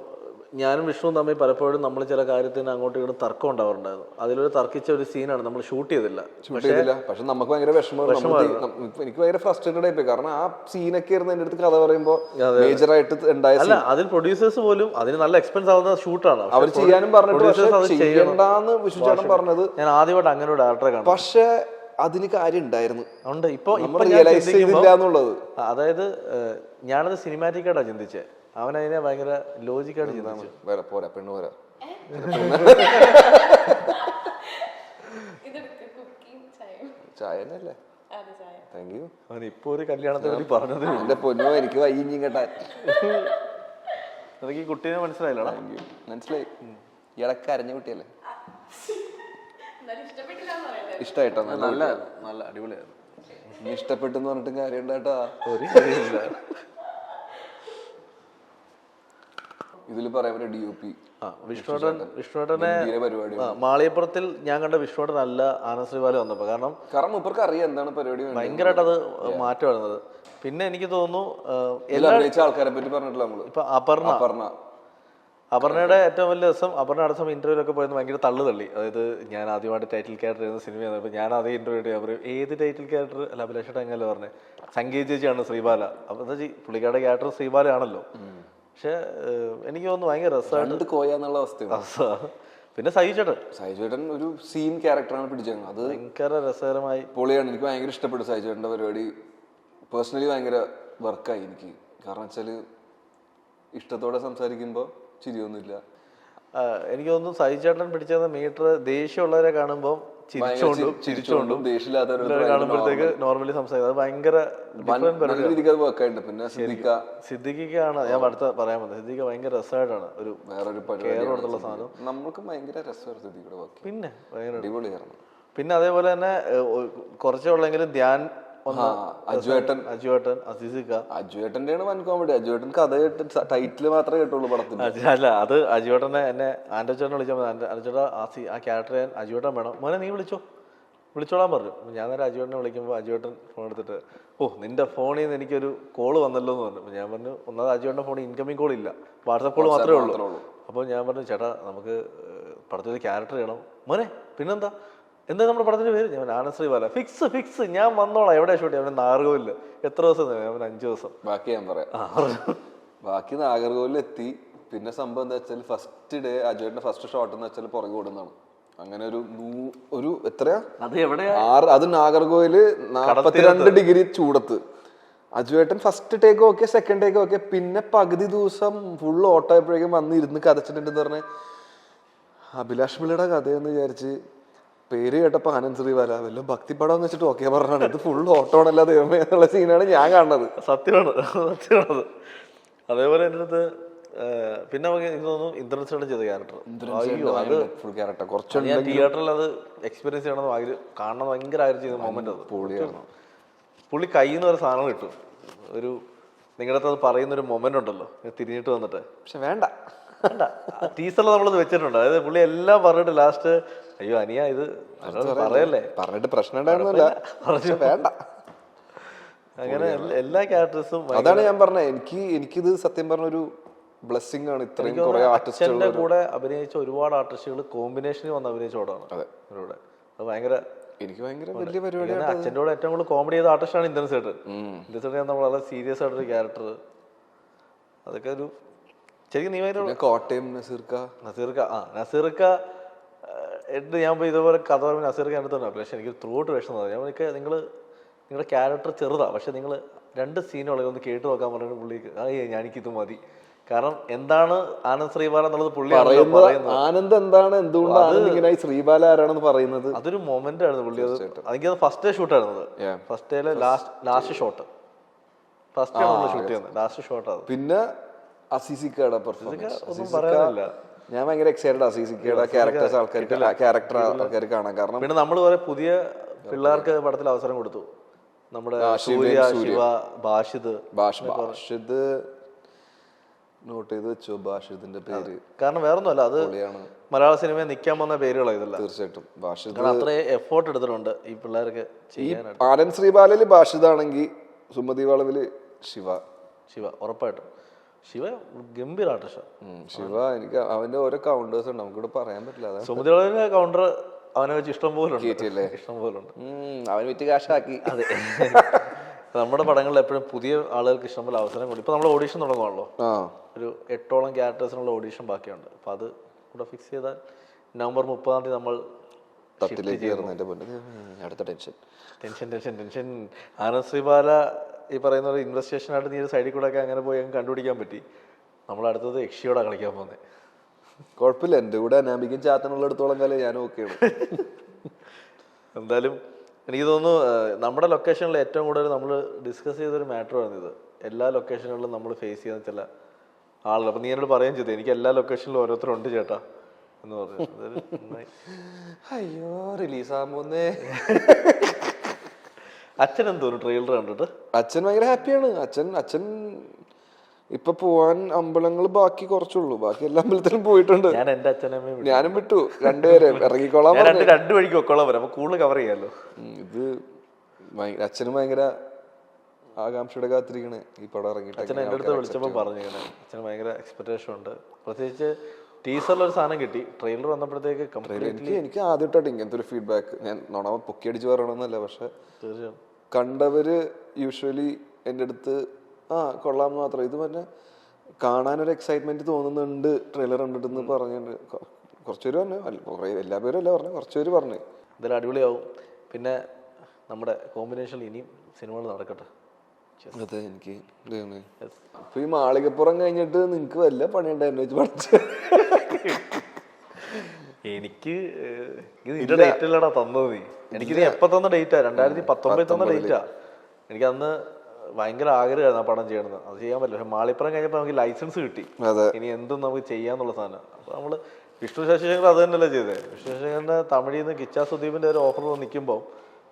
ഞാനും വിഷ്ണുവും തമ്മിൽ പലപ്പോഴും നമ്മൾ ചില കാര്യത്തിന് അങ്ങോട്ടും ഇങ്ങോട്ടും തർക്കം ഉണ്ടാവാറുണ്ടായിരുന്നു. അതിലൊരു തർക്കിച്ച ഒരു സീനാണ് നമ്മൾ ഷൂട്ട് ചെയ്തില്ല. പക്ഷെ നമുക്ക് ഭയങ്കര വിഷമമായിരുന്നു. എനിക്ക് ഭയങ്കര ഫ്രസ്ട്രേറ്റഡ് ആയിപ്പോയി. കാരണം ആ സീനൊക്കെ ആയിരുന്നു എന്റെ അടുത്ത് കഥ പറയുമ്പോൾ മേജർ ആയിട്ട് ഉണ്ടായ. അല്ല, അതിൽ പ്രൊഡ്യൂസേഴ്സ് പോലും അതിന് നല്ല എക്സ്പെൻസ് ആവുന്ന ഷൂട്ടാണ് അവർ ചെയ്യാനും പറഞ്ഞിട്ട് ചെയ്യണ്ടെന്ന് വിഷ്ണുചേട്ടൻ പറഞ്ഞത്. ഞാൻ ആദ്യമായിട്ട് അങ്ങനെ ഒരു ഡയറക്ടറെ കാണും. പക്ഷെ അതിന് കാര്യം ഉണ്ടായിരുന്നു. ഉണ്ട്. ഇപ്പൊ റിയലൈസ് ചെയ്തില്ല എന്നുള്ളത്. അതായത് ഞാനത് സിനിമാറ്റിക് ആയിട്ടാണ് ചിന്തിച്ചത്. അവനതിനെ ഭയങ്കര ലോജിക്കായിട്ട് ചിന്തിച്ചു. വരാ പോരാ പെണ്ണ് പോരാ. ചായ തന്നെയല്ലേ? Thank you. അവൻ ഇപ്പൊ ഒരു കല്യാണത്തെ പറ്റി പറഞ്ഞത്. എന്റെ പൊന്നോ എനിക്ക് വൈകി കേട്ടാൻ. എനിക്ക് ഈ കുട്ടീനെ മനസ്സിലായില്ലടാ. മനസ്സിലായി. ഇടക്ക് അരഞ്ഞ കുട്ടിയല്ലേ? ഇഷ്ടായിട്ടോ? നല്ല നല്ല അടിപൊളിയായിരുന്നു. ഇഷ്ടപ്പെട്ടെന്ന് പറഞ്ഞിട്ടും കാര്യമുണ്ട് കേട്ടാ. ഒരു കാര്യമില്ല. ഇതിൽ പറയാൻ DOP വിഷ്ണുവേട്ടനെ പരിപാടി മാളിയപ്പുറത്തിൽ ഞാൻ കണ്ട വിഷ്ണുവേട്ടൻ അല്ല ആനന്ദ് ശ്രീബാല വന്നപ്പോ. കാരണം ഇവർക്ക് അറിയാം എന്താണ് പരിപാടി. ഭയങ്കരമായിട്ട് അത് മാറ്റം വരുന്നത്. പിന്നെ എനിക്ക് തോന്നുന്നു ആൾക്കാരെ പറ്റി പറഞ്ഞിട്ടില്ല നമ്മള്. ഇപ്പൊ അപർണയുടെ ഏറ്റവും വലിയ രസം, അപർണ അടുത്ത സമയം ഇന്റർവ്യൂലൊക്കെ പോയത് ഭയങ്കര തള്ളി. അതായത് ഞാൻ ആദ്യമായിട്ട് ടൈറ്റിൽ ക്യാരക്ടർ ചെയ്യുന്ന സിനിമയാണ്. അപ്പൊ ഞാൻ അതേ ഇന്റർവ്യൂ പറയും ഏത് ടൈറ്റിൽ ക്യാരക്ടർ അല്ല അഭിലാഷേട്ട എങ്ങനെ പറഞ്ഞത് സംഗീത ചേച്ചിയാണ് ശ്രീബാല. അപ്പൊ എന്താ പുള്ളിക്കാരുടെ ക്യാരക്ടർ ശ്രീബാല ആണല്ലോ. പക്ഷെ എനിക്ക് തോന്നുന്നു ഭയങ്കര രസമായിട്ട് കോയാന്നുള്ള അവസ്ഥ. പിന്നെ സഹിചേട്ടൻ ഒരു സീൻ ക്യാരക്ടറാണ് പിടിച്ചത്. അത് ഭയങ്കര രസകരമായി പൊളിയാണ്. എനിക്ക് ഭയങ്കര ഇഷ്ടപ്പെട്ടു സഹിചേട്ടന്റെ പരിപാടി. പേഴ്സണലി ഭയങ്കര വർക്കായി എനിക്ക്. കാരണം വെച്ചാല് ഇഷ്ടത്തോടെ സംസാരിക്കുമ്പോ ചിരിയൊന്നുമില്ല. എനിക്ക് തോന്നുന്നു സഹിചേട്ടൻ പിടിച്ചത് മീറ്റർ ദേഷ്യമുള്ളവരെ കാണുമ്പോൾ ചിരിച്ചുകൊണ്ടും ദേഷ്യമില്ലാത്തവരെ കാണുമ്പോഴത്തേക്ക് നോർമലി സംസാരിക്കും. അത് ഭയങ്കര പിന്നെ സിദ്ദിഖിക്കാണ് ഞാൻ അടുത്ത പറയാൻ വന്നത്. സിദ്ദിഖ ഭയങ്കര രസമായിട്ടാണ് ഒരു വേറൊരു കേരളത്തിലുള്ള സാധനം. നമ്മൾക്ക് ഭയങ്കര രസമാണ് സിദ്ദിഖിയുടെ വർക്ക്. പിന്നെ ഭയങ്കര അടിപൊളിയായിരുന്നു. പിന്നെ അതേപോലെ തന്നെ കുറച്ചേ ഉള്ളെങ്കിലും ധ്യാൻ, അജുവേട്ടൻ, അജുവേട്ടന്റെ വൻ കോമഡി. അജുവേട്ടൻ കഥ കേട്ട് ടൈറ്റിൽ മാത്രമേ കേട്ടുള്ളൂ പടത്തിന്. അല്ല അത് അജുവേട്ടനെ എന്നെ ആൻഡോച്ചേട്ടനെ വിളിച്ചാൽ മതി. ആൻഡോച്ചേട്ടാ ആ ക്യാരക്ടർ അജുവേട്ടൻ വേണം മോനെ, നീ വിളിച്ചോളാൻ പറഞ്ഞു. ഞാൻ നേരെ അജുവേട്ടനെ വിളിക്കുമ്പോൾ അജുവേട്ടൻ ഫോൺ എടുത്തിട്ട് നിന്റെ ഫോണിൽ നിന്ന് എനിക്കൊരു കോള് വന്നല്ലോ എന്ന് പറഞ്ഞു. ഞാൻ പറഞ്ഞു ഒന്നാമത് അജുവേട്ടൻ്റെ ഫോണിൽ ഇൻകമിങ് കോൾ ഇല്ല, വാട്സാപ്പ് കോൾ മാത്രമേ ഉള്ളൂ. അപ്പോൾ ഞാൻ പറഞ്ഞു ചേട്ടാ നമുക്ക് പടത്തിൽ ക്യാരക്ടർ ചെയ്യണം. മോനെ പിന്നെന്താ നമ്മുടെ പടത്തിന്റെ പേര്? ഞാൻ ആനന്ദ് ശ്രീബാല. ഫിക്സ് ഞാൻ വന്നോളാം. എവിടെ ഷൂട്ട് ചെയ്യാൻ? നാഗർകോവില്. എത്ര ദിവസം? 5 ദിവസം. ബാക്കി ഞാൻ പറയാം. ബാക്കി നാഗർകോവിൽ എത്തി. പിന്നെ സംഭവം എന്താ വെച്ചാൽ ഫസ്റ്റ് ഡേ അജുവേട്ടന്റെ ഫസ്റ്റ് ഷോട്ട് എന്ന് വെച്ചാൽ പുറകെ ഓടുന്നതാണ്. അങ്ങനെ ഒരു എത്രയാ അത് എവിടെയാ? അത് നാഗർകോവില് 42 ഡിഗ്രി ചൂടത്ത്. അജുവേട്ടൻ first take okay, second take okay. പിന്നെ പകുതി ദിവസം ഫുള്ള് ഓട്ടോയപ്പോഴേക്കും വന്ന് ഇരുന്ന് കഥച്ചിട്ടുണ്ടെന്ന് പറഞ്ഞ് അഭിലാഷ് പിള്ളയുടെ കഥയെന്ന് വിചാരിച്ച് പേര് കേട്ടപ്പോ ആനന്ദ് ശ്രീബാല വല്ല ഭക്തിപടം എന്ന് വെച്ചിട്ട് ഓക്കെ പറഞ്ഞാണ്. ഇത് ഫുൾ ഓട്ടോ ആണല്ലോ ദൈവമേ എന്നുള്ള സീനാണ് ഞാൻ കാണുന്നത്. സത്യമാണത്. അതേപോലെ എൻ്റെ അടുത്ത് പിന്നെ എനിക്ക് തോന്നുന്നു ഇന്ദ്രൻസേട്ടൻ ചെയ്ത ക്യാരക്ടർ ഞാൻ തിയേറ്ററിൽ അത് എക്സ്പീരിയൻസ് ചെയ്യണമെന്ന് കാണണം ഭയങ്കര ആഗ്രഹം ചെയ്ത മൊമെന്റ്. അത് പുള്ളി കയ്യിൽ നിന്ന് ഒരു സാധനം കിട്ടും. ഒരു നിങ്ങളുടെ അടുത്ത് അത് പറയുന്നൊരു മൊമെന്റ് ഉണ്ടല്ലോ തിരിഞ്ഞിട്ട് വന്നിട്ട്. പക്ഷെ വേണ്ട ടീച്ചറിൽ നമ്മളത് വെച്ചിട്ടുണ്ട്. അതായത് പുള്ളി എല്ലാം പറഞ്ഞിട്ട് ലാസ്റ്റ് അയ്യോ അനിയ ഇത് പറയല്ലേ പറഞ്ഞിട്ട് പ്രശ്നം ഉണ്ടായിരുന്നില്ല, വേണ്ട. അങ്ങനെ എല്ലാ ക്യാരക്ടേഴ്സും അതാണ് ഞാൻ പറഞ്ഞത്. എനിക്കിത് സത്യം പറഞ്ഞൊരു ബ്ലെസ്സിംഗ് ആണ്. ഇത്രയും കുറെ ആർട്ടിസ്റ്റുകളുടെ കൂടെ അഭിനയിച്ച ഒരുപാട് ആർട്ടിസ്റ്റുകൾ കോമ്പിനേഷനിൽ വന്ന് അഭിനയിച്ച പടമാണ്. അതെ, അത് ഭയങ്കര എനിക്ക് ഭയങ്കര വലിയ പരിപാടിയാണ്. അച്ഛൻ്റെ കൂടെ ഏറ്റവും കൂടുതൽ കോമഡി ചെയ്ത ആർട്ടിസ്റ്റാണ് ഇന്ദ്രൻസേട്ടൻ. ഇന്ദ്രൻസേട്ടൻ നമ്മൾ വളരെ സീരിയസ് ആയിട്ടൊരു ക്യാരക്ടർ. അതൊക്കെ ഒരു ശരിക്കും നീ കോട്ടയം നസീർക്ക എന്നിട്ട് ഞാൻ പോയി ഇതുപോലെ കഥ പറയുമ്പോൾ നസീർക്ക് എൻ്റെ തന്നെ പക്ഷേ എനിക്ക് ത്രൂ ഔട്ട് വിഷം തന്നെ. ഞാൻ നിങ്ങളുടെ ക്യാരക്ടർ ചെറുതാണ്, പക്ഷെ നിങ്ങൾ 2 സീനുകളൊക്കെ ഒന്ന് കേട്ട് നോക്കാൻ പറഞ്ഞിട്ട് പുള്ളിക്ക് എനിക്കിത് മതി. കാരണം എന്താണ് ആനന്ദ് ശ്രീബാല എന്നുള്ളത് പുള്ളി ആനന്ദ് എന്താണ് എന്തുകൊണ്ടാണ് ശ്രീബാല ആരാണെന്ന് പറയുന്നത്. അതൊരു മൊമെന്റ് ആയിരുന്നു പുള്ളി. എനിക്കത് ഫസ്റ്റ് ഡേ ഷൂട്ടായിരുന്നത്. ഫസ്റ്റ് ഡേയിലെ ലാസ്റ്റ് ഷോട്ട് ഫസ്റ്റ് ആണ് ഷൂട്ട് ചെയ്യുന്നത്. ലാസ്റ്റ് ഷോട്ടാണ്. പിന്നെ അസീസിക്കയുടെ പെർഫോമൻസ് ഞാൻ ഭയങ്കര എക്സൈറ്റഡ്. അസീസിക്കയുടെ ക്യാരക്ടേഴ്സ് ആൾക്കാർ കാണാൻ. കാരണം പിന്നെ നമ്മൾ കുറെ പുതിയ പിള്ളേർക്ക് പടത്തിൽ അവസരം കൊടുത്തു. നമ്മുടെ സൂര്യ, ശിവ, ബാഷിദ് നോട്ട് ചെയ്ത് വെച്ചോ ബാഷിദിന്റെ പേര്. കാരണം വേറൊന്നുമല്ല, അത് മലയാള സിനിമയിൽ നിൽക്കാൻ വന്ന പേരുകളാണ് ഇതല്ല. തീർച്ചയായിട്ടും ബാഷിദ് അത്രയും എഫോർട്ട് എടുത്തിട്ടുണ്ട് ഈ പിള്ളേർക്ക് ചെയ്യാനായിട്ട്. ആനന്ദ് ശ്രീബാലയില് ബാഷിദ് ആണെങ്കിൽ സുമതി വളവില് ശിവ ഉറപ്പായിട്ടും. ശിവ ഗംഭീര ആർട്ടിസ്റ്റ്. ശിവ എനിക്ക് അവന്റെ ഓരോ കൗണ്ടേഴ്സ് ഉണ്ട്, നമുക്കിവിടെ പറയാൻ പറ്റില്ല. സുമതി വളവിലെ കൗണ്ടർ അവനെ വെച്ച് ഇഷ്ടം പോലെ ഉണ്ട്. അവൻ വിറ്റ് കാശാക്കി. അതെ, നമ്മുടെ പടങ്ങളിൽ എപ്പോഴും പുതിയ ആളുകൾക്ക് ഇഷ്ടംപോലെ അവസരം കൊടുക്കും. ഇപ്പൊ നമ്മൾ ഓഡീഷൻ തുടങ്ങുവാണല്ലോ, ഒരു 8ഓളം ക്യാരക്ടേഴ്സിനുള്ള ഓഡീഷൻ ബാക്കിയുണ്ട്. അപ്പൊ അത് കൂടെ ഫിക്സ് ചെയ്താൽ നവംബർ 30 നമ്മൾ അടുത്ത ടെൻഷൻ. ആനന്ദ് ശ്രീബാല ഈ പറയുന്ന പോലെ ഇൻവെസ്റ്റിഗേഷൻ ആയിട്ട് നീ സൈഡിൽ കൂടെ ഒക്കെ അങ്ങനെ പോയി കണ്ടുപിടിക്കാൻ പറ്റി. നമ്മളടുത്തത് യക്ഷിയോടെ കളിക്കാൻ പോകുന്നത്. കുഴപ്പമില്ല, എൻ്റെ കൂടെ അനാമിക്കും ചാത്തനുള്ള അടുത്തോളം കാലം ഞാൻ ഓക്കെയാണ്. എന്തായാലും എനിക്ക് തോന്നുന്നു നമ്മുടെ ലൊക്കേഷനിൽ ഏറ്റവും കൂടുതൽ നമ്മൾ ഡിസ്കസ് ചെയ്തൊരു മാറ്ററാണ് ഇത്. എല്ലാ ലൊക്കേഷനുകളിലും നമ്മൾ ഫേസ് ചെയ്യുന്ന ചില ആളുകൾ. അപ്പം നീ എന്നോട് പറയുകയും ചെയ്തു എനിക്ക് എല്ലാ ലൊക്കേഷനിലും ഓരോരുത്തരുണ്ട് ചേട്ടാ എന്ന് പറഞ്ഞു. അയ്യോ റിലീസാകുമ്പോന്നേ. അച്ഛൻ എന്തോന്നു ട്രെയിലർ കണ്ടിട്ട്? അച്ഛൻ ഭയങ്കര ഹാപ്പിയാണ്. അച്ഛൻ ഇപ്പൊ പോവാൻ അമ്പലങ്ങൾ ബാക്കി കുറച്ചുള്ളൂ, ബാക്കി എല്ലാ അമ്പലത്തിലും പോയിട്ടുണ്ട്. ഞാൻ എന്റെ അച്ഛനമ്മയും ഞാനും വിട്ടു, രണ്ടുപേരെ ഇറങ്ങിക്കോളാം. രണ്ട് വഴിക്ക് വെക്കോളാം വരാം, അപ്പൊ കൂടുതൽ കവർ ചെയ്യാലോ. ഇത് അച്ഛനും ഭയങ്കര ആകാംക്ഷയുടെ കാത്തിരിക്കണേ ഈ പടം ഇറങ്ങിയിട്ട്. അച്ഛൻ എൻ്റെ അടുത്ത് വിളിച്ചപ്പോൾ പറഞ്ഞു അച്ഛന് ഭയങ്കര എക്സ്പെക്ടേഷൻ ഉണ്ട്. പ്രത്യേകിച്ച് ടീസറിലൊരു സാധനം കിട്ടി, ട്രെയിലർ വന്നപ്പോഴത്തേക്ക് എനിക്ക് ആദ്യമായിട്ടാണ് ഇങ്ങനത്തെ ഒരു ഫീഡ്ബാക്ക്. ഞാൻ നോണാമ പൊക്കിയടിച്ച് പറയണമെന്നല്ല, പക്ഷെ തീർച്ചയായും കണ്ടവര് യൂഷ്വലി എൻ്റെ അടുത്ത് കൊള്ളാമെന്ന് മാത്രം, ഇത് പിന്നെ കാണാനൊരു എക്സൈറ്റ്മെന്റ് തോന്നുന്നുണ്ട് ട്രെയിലർ കണ്ടിട്ടെന്ന് പറഞ്ഞിട്ടുണ്ട്. കുറച്ചുപേര് പറഞ്ഞു, കുറേ എല്ലാ പേരും അല്ല പറഞ്ഞു, കുറച്ചുപേര് പറഞ്ഞു എന്തായാലും അടിപൊളിയാവും. പിന്നെ നമ്മുടെ കോമ്പിനേഷനിൽ ഇനിയും സിനിമകൾ നടക്കട്ടെ. അതെ, എനിക്ക് അപ്പൊ ഈ മാളികപ്പുറം കഴിഞ്ഞിട്ട് നിങ്ങക്ക് വല്ല പണിയുണ്ടായിരുന്നു വെച്ച് പഠിച്ച? എനിക്ക് നിന്റെ ഡേറ്റ് അല്ലടാ തന്നത് നീ. എനിക്ക് നീ എപ്പോ തന്ന ഡേറ്റാ? 2019 തന്ന ഡേറ്റാ. എനിക്ക് അന്ന് ഭയങ്കര ആഗ്രഹമായിരുന്നു ആ പടം ചെയ്യണമെന്ന്. അത് ചെയ്യാൻ പറ്റില്ല. പക്ഷെ മാളിപ്പുറം കഴിഞ്ഞപ്പോൾ നമുക്ക് ലൈസൻസ് കിട്ടി, ഇനി എന്തും നമുക്ക് ചെയ്യാന്നുള്ള സാധനം. അപ്പൊ നമ്മള് വിഷ്ണു ശശിശേഖർ അത് തന്നെയല്ലേ ചെയ്തത്. വിഷ്ണു ശശിശേഖരന്റെ തമിഴിൽ നിന്ന് കിച്ചാ സുദീപിന്റെ ഒരു ഓഫർ നിൽക്കുമ്പോൾ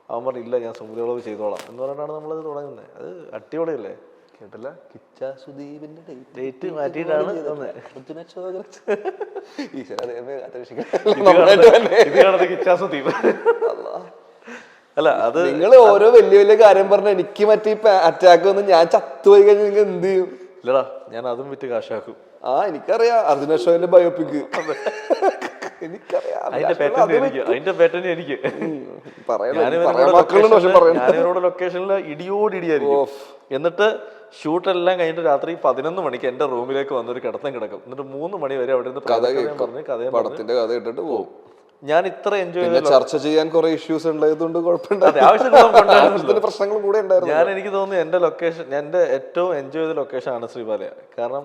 അവൻ പറഞ്ഞില്ല ഞാൻ സുമുദ്രകളവ് ചെയ്തോളാം എന്ന് പറഞ്ഞിട്ടാണ് നമ്മളത് തുടങ്ങുന്നത്. അത് അടിപൊളിയല്ലേ? കേട്ടില്ല? കിച്ചാ സുദീപിന്റെ ഡേറ്റ് മാറ്റിയിട്ടാണ് കിച്ചാ സുദീപ്. അല്ല അത് നിങ്ങൾ ഓരോ വലിയ വലിയ കാര്യം പറഞ്ഞ എനിക്ക് മറ്റേ അറ്റാക്ക് വന്ന് ഞാൻ ചത്തുപോയി കഴിഞ്ഞാൽ നിങ്ങൾ എന്ത് ചെയ്യും? ഇല്ലടാ, ഞാൻ അതും വിറ്റ് കാശാക്കും. എനിക്കറിയാം അർജുന അശോകന്റെ ബയോപിക്. അതിന്റെ പാറ്റേൺ എനിക്ക് ഞാനിവരോട് ലൊക്കേഷനിൽ ഇടിയോടിടിയായിരിക്കും. എന്നിട്ട് ഷൂട്ടെല്ലാം കഴിഞ്ഞിട്ട് രാത്രി 11 മണിക്ക് എന്റെ റൂമിലേക്ക് വന്നൊരു കിടത്തം കിടക്കും. എന്നിട്ട് 3 മണി വരെ അവിടെ നിന്ന് പടത്തിന്റെ കഥ ഇട്ടിട്ട് പോകും. ഞാൻ ഇത്ര എൻജോയ് ചെയ്ത് ചർച്ച ചെയ്യാൻ കുറെ ഇഷ്യൂസ് ഉണ്ടായതുകൊണ്ട് പ്രശ്നങ്ങൾ കൂടെ ഉണ്ടായിരുന്നു. ഞാൻ എനിക്ക് തോന്നുന്നു എന്റെ ലൊക്കേഷൻ, എന്റെ ഏറ്റവും എൻജോയ് ചെയ്ത ലൊക്കേഷൻ ആണ് ശ്രീപാലയ. കാരണം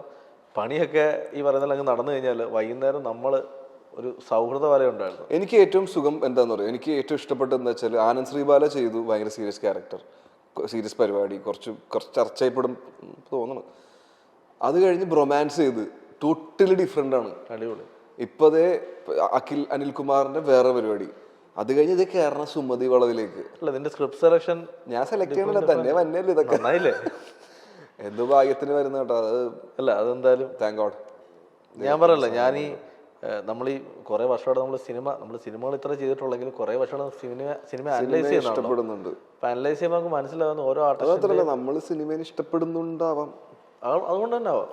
പണിയൊക്കെ ഈ പറയുന്ന അങ്ങ് നടന്നു കഴിഞ്ഞാൽ വൈകുന്നേരം നമ്മള് ഒരു സൗഹൃദ വലയം ഉണ്ടായിരുന്നു. എനിക്ക് ഏറ്റവും സുഖം എന്താന്ന് പറയുക, എനിക്ക് ഏറ്റവും ഇഷ്ടപ്പെട്ടത് എന്താ വെച്ചാൽ ആനന്ദ് ശ്രീബാല ചെയ്തു ഭയങ്കര സീരിയസ് ക്യാരക്ടർ, സീരിയസ് പരിപാടി, കുറച്ച് ചർച്ച ചെയ്യപ്പെടും തോന്നുന്നു. അത് കഴിഞ്ഞ് ബ്രൊമാൻസ് ചെയ്ത് ടോട്ടലി ഡിഫറെന്റ് ആണ്, അടിപൊളി. ഇപ്പതേ അനിൽകുമാറിന്റെ വേറെ പരിപാടി, അത് കഴിഞ്ഞ് ഇത് കേരള സുമതി വളവിലേക്ക്. അല്ല നിന്റെ സ്ക്രിപ്റ്റ് സെലക്ഷൻ ഞാൻ സെലക്ട് ചെയ്യണില്ല, തന്നെ വന്നല്ലേ ഇതൊക്കെ. എന്തോ ഭാഗ്യത്തിന് വരുന്ന കേട്ടോ അത്. അല്ല അതെന്തായാലും താങ്ക് ഗോഡ്. ഞാൻ പറയല്ല, ഞാൻ നമ്മളീ കുറെ വർഷമായിട്ട് നമ്മൾ സിനിമകൾ ഇത്ര ചെയ്തിട്ടുള്ളെങ്കിൽ കുറെ വർഷമായിട്ട് സിനിമ അനലൈസ് ഇഷ്ടപ്പെടുന്നുണ്ട്. അനലൈസ് ചെയ്യുമ്പോൾ നമുക്ക് മനസ്സിലാവുന്ന ഓരോ ആർട്ടിസ്റ്റ് നമ്മൾ സിനിമയെ ഇഷ്ടപ്പെടുന്നുണ്ടാവാം, അതുകൊണ്ട് തന്നെ ആവാം.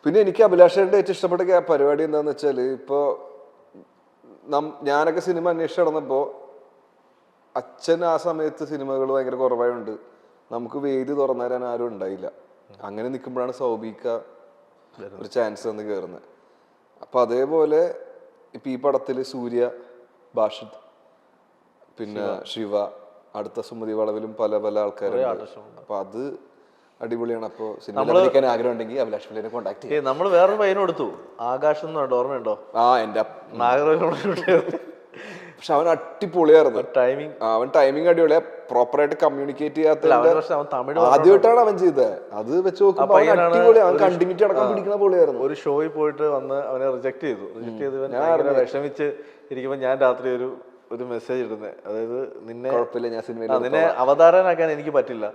പിന്നെ എനിക്ക് അഭിലാഷേന്റെ ഏറ്റവും ഇഷ്ടപ്പെട്ട പരിപാടി എന്താന്ന് വെച്ചാല്, ഇപ്പൊ ഞാനൊക്കെ സിനിമ അന്വേഷിച്ച് നടന്നപ്പോ അച്ഛൻ ആ സമയത്ത് സിനിമകൾ ഭയങ്കര കുറവായുണ്ട്, നമുക്ക് വേദി തുറന്നു തരാൻ ആരും ഉണ്ടായില്ല. അങ്ങനെ നിൽക്കുമ്പോഴാണ് സൗബിക്ക ഒരു ചാൻസ് വന്ന് കയറുന്നത്. അപ്പൊ അതേപോലെ ഇപ്പൊ ഈ പടത്തില് സൂര്യ, ബാഷിദ്, പിന്നെ ശിവ, അടുത്ത സുമതി വളവിലും പല പല ആൾക്കാരുണ്ട്. അപ്പൊ അത് അടിപൊളിയാണ്. അപ്പൊ സിനിമ ആഗ്രഹം ഉണ്ടെങ്കിൽ അഭിലാഷ് പിള്ളേനെ കോൺടാക്ട് ചെയ്യാം. നമ്മള് വേറൊരു പയ്യനെ എടുത്തു, ആകാശം എന്ന് പറഞ്ഞിട്ട്, ഓർമ്മയുണ്ടോ? എന്റെ നാഗരൂപ. പക്ഷെ അവൻ അടിപൊളിയായിരുന്നു, അവൻ ടൈമിങ് അടിപൊളിയാ, പ്രോപ്പറായിട്ട് കമ്മ്യൂണിക്കേറ്റ് ചെയ്യാത്ത ആദ്യമായിട്ടാണ് അവൻ ചെയ്തത്. അത് വെച്ച് നോക്കുമ്പോൾ അവൻ കണ്ടിന്യൂറ്റി അടക്കം പിടിക്കുന്ന പൊളിയായിരുന്നു. ഒരു ഷോയിൽ പോയിട്ട് വന്ന് അവനെ റിജക്ട് ചെയ്ത് വിഷമിച്ച് ഇരിക്കുമ്പോ ഞാൻ രാത്രി ഒരു മെസ്സേജ് ഇടുന്നത്, അതായത് നിന്നെ അവതാരനാക്കാൻ എനിക്ക് പറ്റില്ല,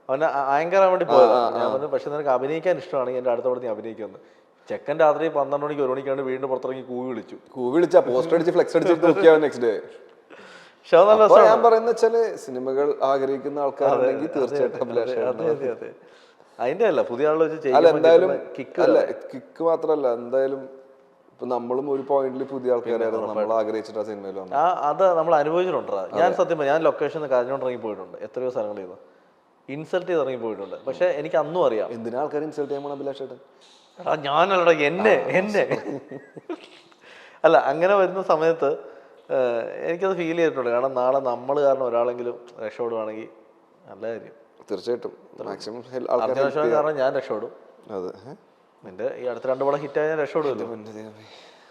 അവനെ ആങ്കർ ആവാൻ വേണ്ടി പോയതാ. ഞാൻ പറഞ്ഞു പക്ഷെ നിനക്ക് അഭിനയിക്കാൻ ഇഷ്ടമാണെങ്കിൽ എന്റെ അടുത്തോടെ നീ അഭിനയിക്കുമെന്ന്. ചെക്കൻ രാത്രി 12 മണിക്ക് 1 മണിക്കാണ്ട് വീണ്ടും പുറത്തിറങ്ങി കൂവി വിളിച്ച പോസ്റ്റർ അടിച്ച് ഫ്ലെക്സ് അടിച്ചിട്ട് നെക്സ്റ്റ് ഡേ. ഞാൻ പറയുന്ന വെച്ചാല് സിനിമകൾ ആഗ്രഹിക്കുന്ന ആൾക്കാരുണ്ടെങ്കിൽ തീർച്ചയായിട്ടും അതിന്റെ അല്ല പുതിയ ആളെ വെച്ച് എന്തായാലും കിക്ക് മാത്രല്ല, എന്തായാലും ഇപ്പൊ നമ്മളും ഒരു പോയിന്റിൽ പുതിയ ആൾക്കാരായിരുന്നു, നമ്മൾ ആഗ്രഹിച്ചിട്ട് ആ സിനിമയിൽ വന്നു. അത് നമ്മൾ അനുഭവിച്ചിട്ടുണ്ടാ. ഞാൻ സത്യം ഞാൻ ലൊക്കേഷനിൽ കരഞ്ഞോണ്ടിറങ്ങി പോയിട്ടുണ്ട്, എത്രയോ സ്ഥലങ്ങളിൽ നിന്ന് ഇൻസൾട്ട് ചെയ്ത് ഇറങ്ങി പോയിട്ടുണ്ട്. പക്ഷെ എനിക്ക് അന്നും അറിയാം എന്തിനാ ആൾക്കാർ ഇൻസൾട്ട് ചെയ്യാൻ പോണ അഭിലാഷ് ചേട്ടൻ. ഞാനല്ലടാ എന്നെ അല്ല അങ്ങനെ വരുന്ന സമയത്ത് എനിക്കത് ഫീൽ ചെയ്തിട്ടുണ്ട്. കാരണം നാളെ നമ്മൾ കാരണം ഒരാളെങ്കിലും രക്ഷപ്പെടുവാണെങ്കിൽ നല്ല കാര്യം. തീർച്ചയായിട്ടും മാക്സിമം കാരണം ഞാൻ രക്ഷപ്പെടും. അതെ, നിന്റെ ഈ അടുത്ത 2 പടം ഹിറ്റായ രക്ഷപ്പെടുമല്ലോ.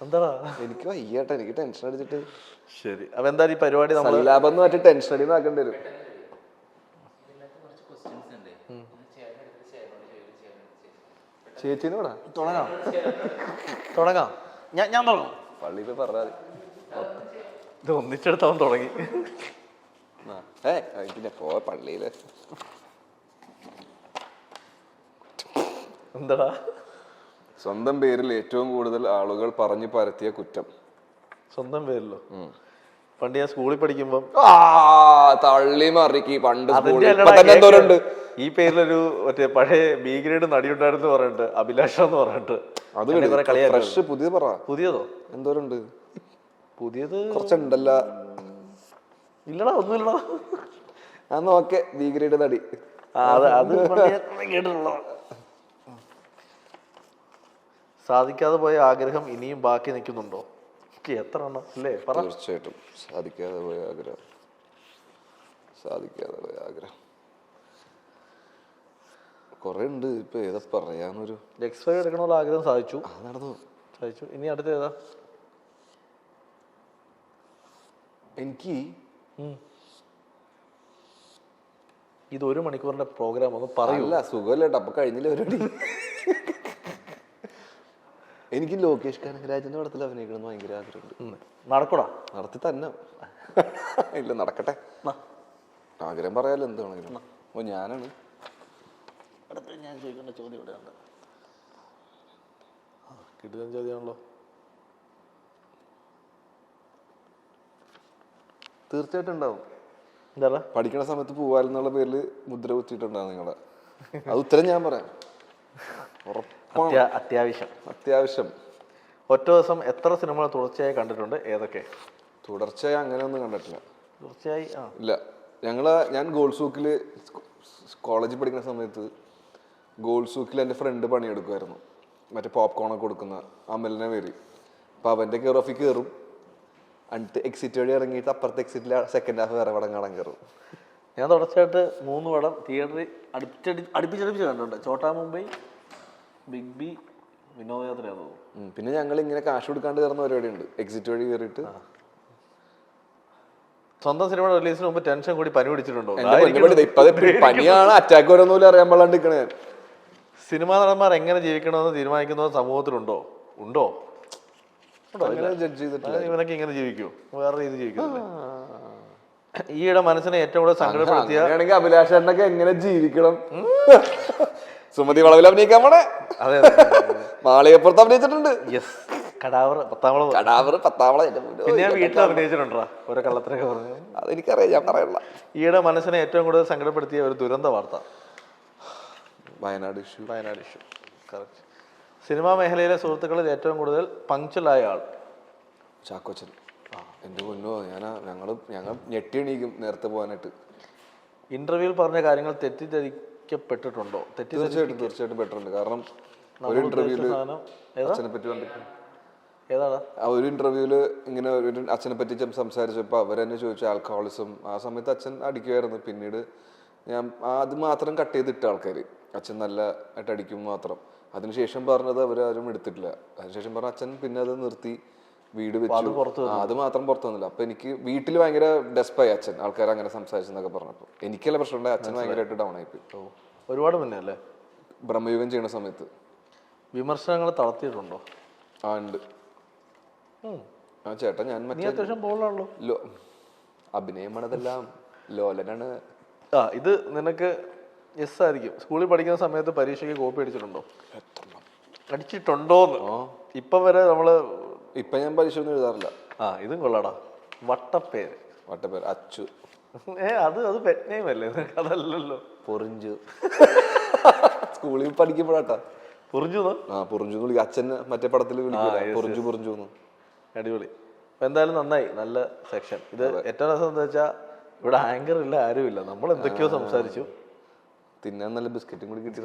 എന്താടാ എനിക്ക് വയ്യാട്ടെ, എനിക്ക് ടെൻഷൻ അടിച്ചിട്ട്. ശരി, അപ്പൊ എന്തായാലും ഈ പരിപാടി നമ്മൾ ലാഭം മറ്റേ ടെൻഷൻ അടി ആക്കേണ്ടി വരും. ചേച്ചിനോടാ തുടങ്ങാം ഞാൻ തുടങ്ങാം. പള്ളിയിൽ പോയി പറഞ്ഞാൽ ഇത് ഒന്നിച്ചെടുത്തവൻ തുടങ്ങി. പിന്നെ പോ പള്ളിയില്. എന്താടാ? സ്വന്തം പേരിൽ ഏറ്റവും കൂടുതൽ ആളുകൾ പറഞ്ഞു പരത്തിയ കുറ്റം. സ്വന്തം പേരിലോ? പണ്ട് ഞാൻ സ്കൂളിൽ പഠിക്കുമ്പം തള്ളി മറിക്കി പണ്ട് എന്തോരുണ്ട് ഈ പേരിലൊരു മറ്റേ പഴയ ബി ഗ്രേഡ് നടി ഉണ്ടായിരുന്നു പറഞ്ഞിട്ട്, അഭിലാഷ എന്ന് പറഞ്ഞിട്ട്. അത് ഫ്രഷ് പുതിയത് പറ. പുതിയതോ? എന്തോരുണ്ട് പുതിയത്? കുറച്ചുണ്ടല്ല. ഇല്ലടാ, ഒന്നുമില്ലടാ. അന്ന് ഓക്കെ ബി ഗ്രേഡ് നടി. അത് കേട്ടിട്ടുള്ളോ? സാധിക്കാതെ പോയ ആഗ്രഹം ഇനിയും ബാക്കി നിൽക്കുന്നുണ്ടോ? എത്ര എണ്ണം അല്ലേ? തീർച്ചയായിട്ടും സാധിക്കാതെ പോയ ആഗ്രഹം. കൊറേ ഉണ്ട്. ഇപ്പൊ ഏതാ പറയാന്നൊരു എക്സ്പയർ എടുക്കണമെന്നുള്ള ആഗ്രഹം സാധിച്ചു. നടന്നു. ഇനി അടുത്ത ഏതാ? എനിക്ക് ഇത് 1 മണിക്കൂറിന്റെ പ്രോഗ്രാം ഒന്ന് പറയൂല. സുഖമല്ല അപ്പൊ കഴിഞ്ഞില്ല പരിപാടി. എനിക്ക് ലോകേഷ് കനകരാജിന്റെ പടത്തിൽ അഭിനയിക്കണം ഭയങ്കര ആഗ്രഹമുണ്ട്. നടക്കൂടാ? നടത്തി തന്നെ. ഇല്ല നടക്കട്ടെ. ആഗ്രഹം പറയാലോ എന്താണെങ്കിലും. ഞാനാണ് അടുത്ത ഞാൻ ചോദിക്കേണ്ട ചോദ്യം ഇവിടെ ഉണ്ട്. കിട്ടുന്ന ചോദ്യമാണല്ലോ. തീർച്ചയായിട്ടും ഉണ്ടാവും. എന്താ പഠിക്കണ സമയത്ത് പൂവാലെന്നുള്ള പേരിൽ മുദ്ര കുത്തിയിട്ടുണ്ടാവും നിങ്ങളെ. അത് ഉത്തരം ഞാൻ പറയാം. അത്യാവശ്യം. ഒറ്റ ദിവസം എത്ര സിനിമകൾ തുടർച്ചയായി കണ്ടിട്ടുണ്ട്? ഏതൊക്കെ? തുടർച്ചയായി അങ്ങനെ ഒന്നും കണ്ടിട്ടില്ല. തുടർച്ചയായി ഇല്ല. ഞാൻ ഗോൾസൂക്കിൽ കോളേജിൽ പഠിക്കുന്ന സമയത്ത് ഗോൾസൂക്കിൽ എൻ്റെ ഫ്രണ്ട് പണിയെടുക്കുമായിരുന്നു. മറ്റേ പോപ്കോണൊക്കെ കൊടുക്കുന്ന അമലിനെ പേര്. അപ്പം അവൻ്റെ കെയർ ഓഫിൽ കയറും. അടുത്ത് എക്സിറ്റ് വഴി ഇറങ്ങിയിട്ട് അപ്പുറത്തെ എക്സിറ്റിൽ സെക്കൻഡ് ഹാഫ് വേറെ പടം കാണാൻ കയറും. ഞാൻ തുടർച്ചയായിട്ട് 3 പടം തിയേറ്ററിൽ അടുപ്പിച്ചടുപ്പിച്ച് കണ്ടിട്ടുണ്ട്. ചോട്ടാ മുംബൈ, ബിഗ് ബി, വിനോദയാത്രയാണോ. പിന്നെ ഞങ്ങൾ ഇങ്ങനെ കാശ് കൊടുക്കാണ്ട് കയറുന്ന പരിപാടി ഉണ്ട്. എക്സിറ്റ് വഴി കയറിയിട്ട് സ്വന്തം സിനിമ റിലീസിന് മുമ്പ് ടെൻഷൻ കൂടി പനി പിടിച്ചിട്ടുണ്ടോ? പനിയാണ്, അറ്റാക്ക് വരുന്ന അറിയാൻ പാടിക്കണേ. സിനിമാ നടന്മാർ എങ്ങനെ ജീവിക്കണമെന്ന് തീരുമാനിക്കുന്നത് സമൂഹത്തിലുണ്ടോ? ഉണ്ടോ? ഇവനൊക്കെ ഇങ്ങനെ ജീവിക്കൂ, വേറെ രീതി ജീവിക്കുന്നില്ല. ഈയിടെ മനസ്സിനെ ഏറ്റവും കൂടുതൽ സങ്കടപ്പെടുത്തിയ അഭിലാഷേട്ടനൊക്കെ എങ്ങനെ ജീവിക്കണം? സുമതി വളവിൽ അഭിനയിക്കാൻ പോണേ. അതെ, മാളികപ്പുറത്ത് അഭിനയിച്ചിട്ടുണ്ട്. കടാവർ 10 പിന്നെ ഞാൻ വീട്ടിൽ അഭിനയിച്ചിട്ടുണ്ടോ ഓരോ കള്ളത്തിനൊക്കെ പറഞ്ഞു? അതെനിക്കറിയാം, ഞാൻ പറയല്ല. ഈയിടെ മനസ്സിനെ ഏറ്റവും കൂടുതൽ സങ്കടപ്പെടുത്തിയ ഒരു ദുരന്ത വാർത്ത? വയനാട് ഇഷ്യൂ. കറക്റ്റ്. സിനിമാ മേഖലയിലെ സുഹൃത്തുക്കളിൽ ഏറ്റവും കൂടുതൽ പങ്ക്ച്വലായ ആൾ? ചാക്കോച്ചൻ. എന്റെ പൊന്നോ, ഞങ്ങൾ ഞെട്ടി എണീക്കും നേരത്തെ പോകാനായിട്ട്. ഇന്റർവ്യൂവിൽ പറഞ്ഞ കാര്യങ്ങൾ തെറ്റിദ്ധരിക്കപ്പെട്ടിട്ടുണ്ടോ? തീർച്ചയായിട്ടും പെട്ടിട്ടുണ്ട്. കാരണം ഒരു ഇന്റർവ്യൂല് അച്ഛനെ പറ്റി കണ്ടിട്ടുണ്ട്. ഏതാണ്? ഒരു ഇന്റർവ്യൂല് ഇങ്ങനെ ഒരു അച്ഛനെ പറ്റി സംസാരിച്ചപ്പോൾ അവരെന്നെ ചോദിച്ചു ആൽക്കഹോളിസം. ആ സമയത്ത് അച്ഛൻ അടിക്കുമായിരുന്നു. പിന്നീട് ഞാൻ അത് മാത്രം കട്ട് ചെയ്തിട്ട ആൾക്കാർ അച്ഛൻ നല്ല ആയിട്ട് അടിക്കും മാത്രം. അതിനുശേഷം പറഞ്ഞത് അവരാരും എടുത്തിട്ടില്ല. അതിനുശേഷം പറഞ്ഞ അച്ഛൻ പിന്നെ അത് നിർത്തി, വീട് വെച്ചു. അത് മാത്രം പുറത്തു വന്നില്ല. അപ്പൊ എനിക്ക് വീട്ടിൽ ഭയങ്കര ഡെസ്പായി അച്ഛൻ, ആൾക്കാർ അങ്ങനെ സംസാരിച്ചെന്നൊക്കെ പറഞ്ഞപ്പോൾ. എനിക്കല്ല പ്രശ്നമുണ്ടായി, അച്ഛൻ ഭയങ്കരമായിട്ട് ഡൗൺ ആയിപ്പോയി. ഒരുപാട് മുന്നേ അല്ലേ? ബ്രഹ്മയുഗം ചെയ്യണ സമയത്ത്. വിമർശനങ്ങൾ തളർത്തിയിട്ടുണ്ടോ? ഉണ്ട്. ചേട്ടാ ഞാൻ അത്യാവശ്യം അഭിനയം അതെല്ലാം ലോലനാണ്. ഇത് നിനക്ക് യെസ് ആയിരിക്കും. സ്കൂളിൽ പഠിക്കുന്ന സമയത്ത് പരീക്ഷയ്ക്ക് കോപ്പി അടിച്ചിട്ടുണ്ടോ? അടിച്ചിട്ടുണ്ടോന്ന് ഇപ്പൊ വരെ നമ്മള് ഇപ്പൊ ഞാൻ പരീക്ഷ ഒന്നും എഴുതാറില്ല. ഇതും കൊള്ളാടാ. വട്ടപ്പേര് അച്ചു. അത് പെറ്റ് നെയിം അല്ലേ? അതല്ലല്ലോ. പൊറിഞ്ചു. സ്കൂളിൽ പഠിക്കുമ്പോഴാട്ടാ പൊറിഞ്ചു. പൊറിഞ്ചു വിളിക്കും. അച്ഛൻ മറ്റേ പടത്തിൽ വിളിക്കും പൊറിഞ്ചു. അടിപൊളി. അപ്പൊ എന്തായാലും നന്നായി, നല്ല സെക്ഷൻ. ഇത് ഏറ്റവും രസം എന്താ വെച്ചാൽ ഇവിടെ ആങ്കർ ഇല്ല, ആരുമില്ല. നമ്മൾ എന്തൊക്കെയോ സംസാരിച്ചു. തിന്നാൻ നല്ല ബിസ്ക്കറ്റും കൂടി കിട്ടി.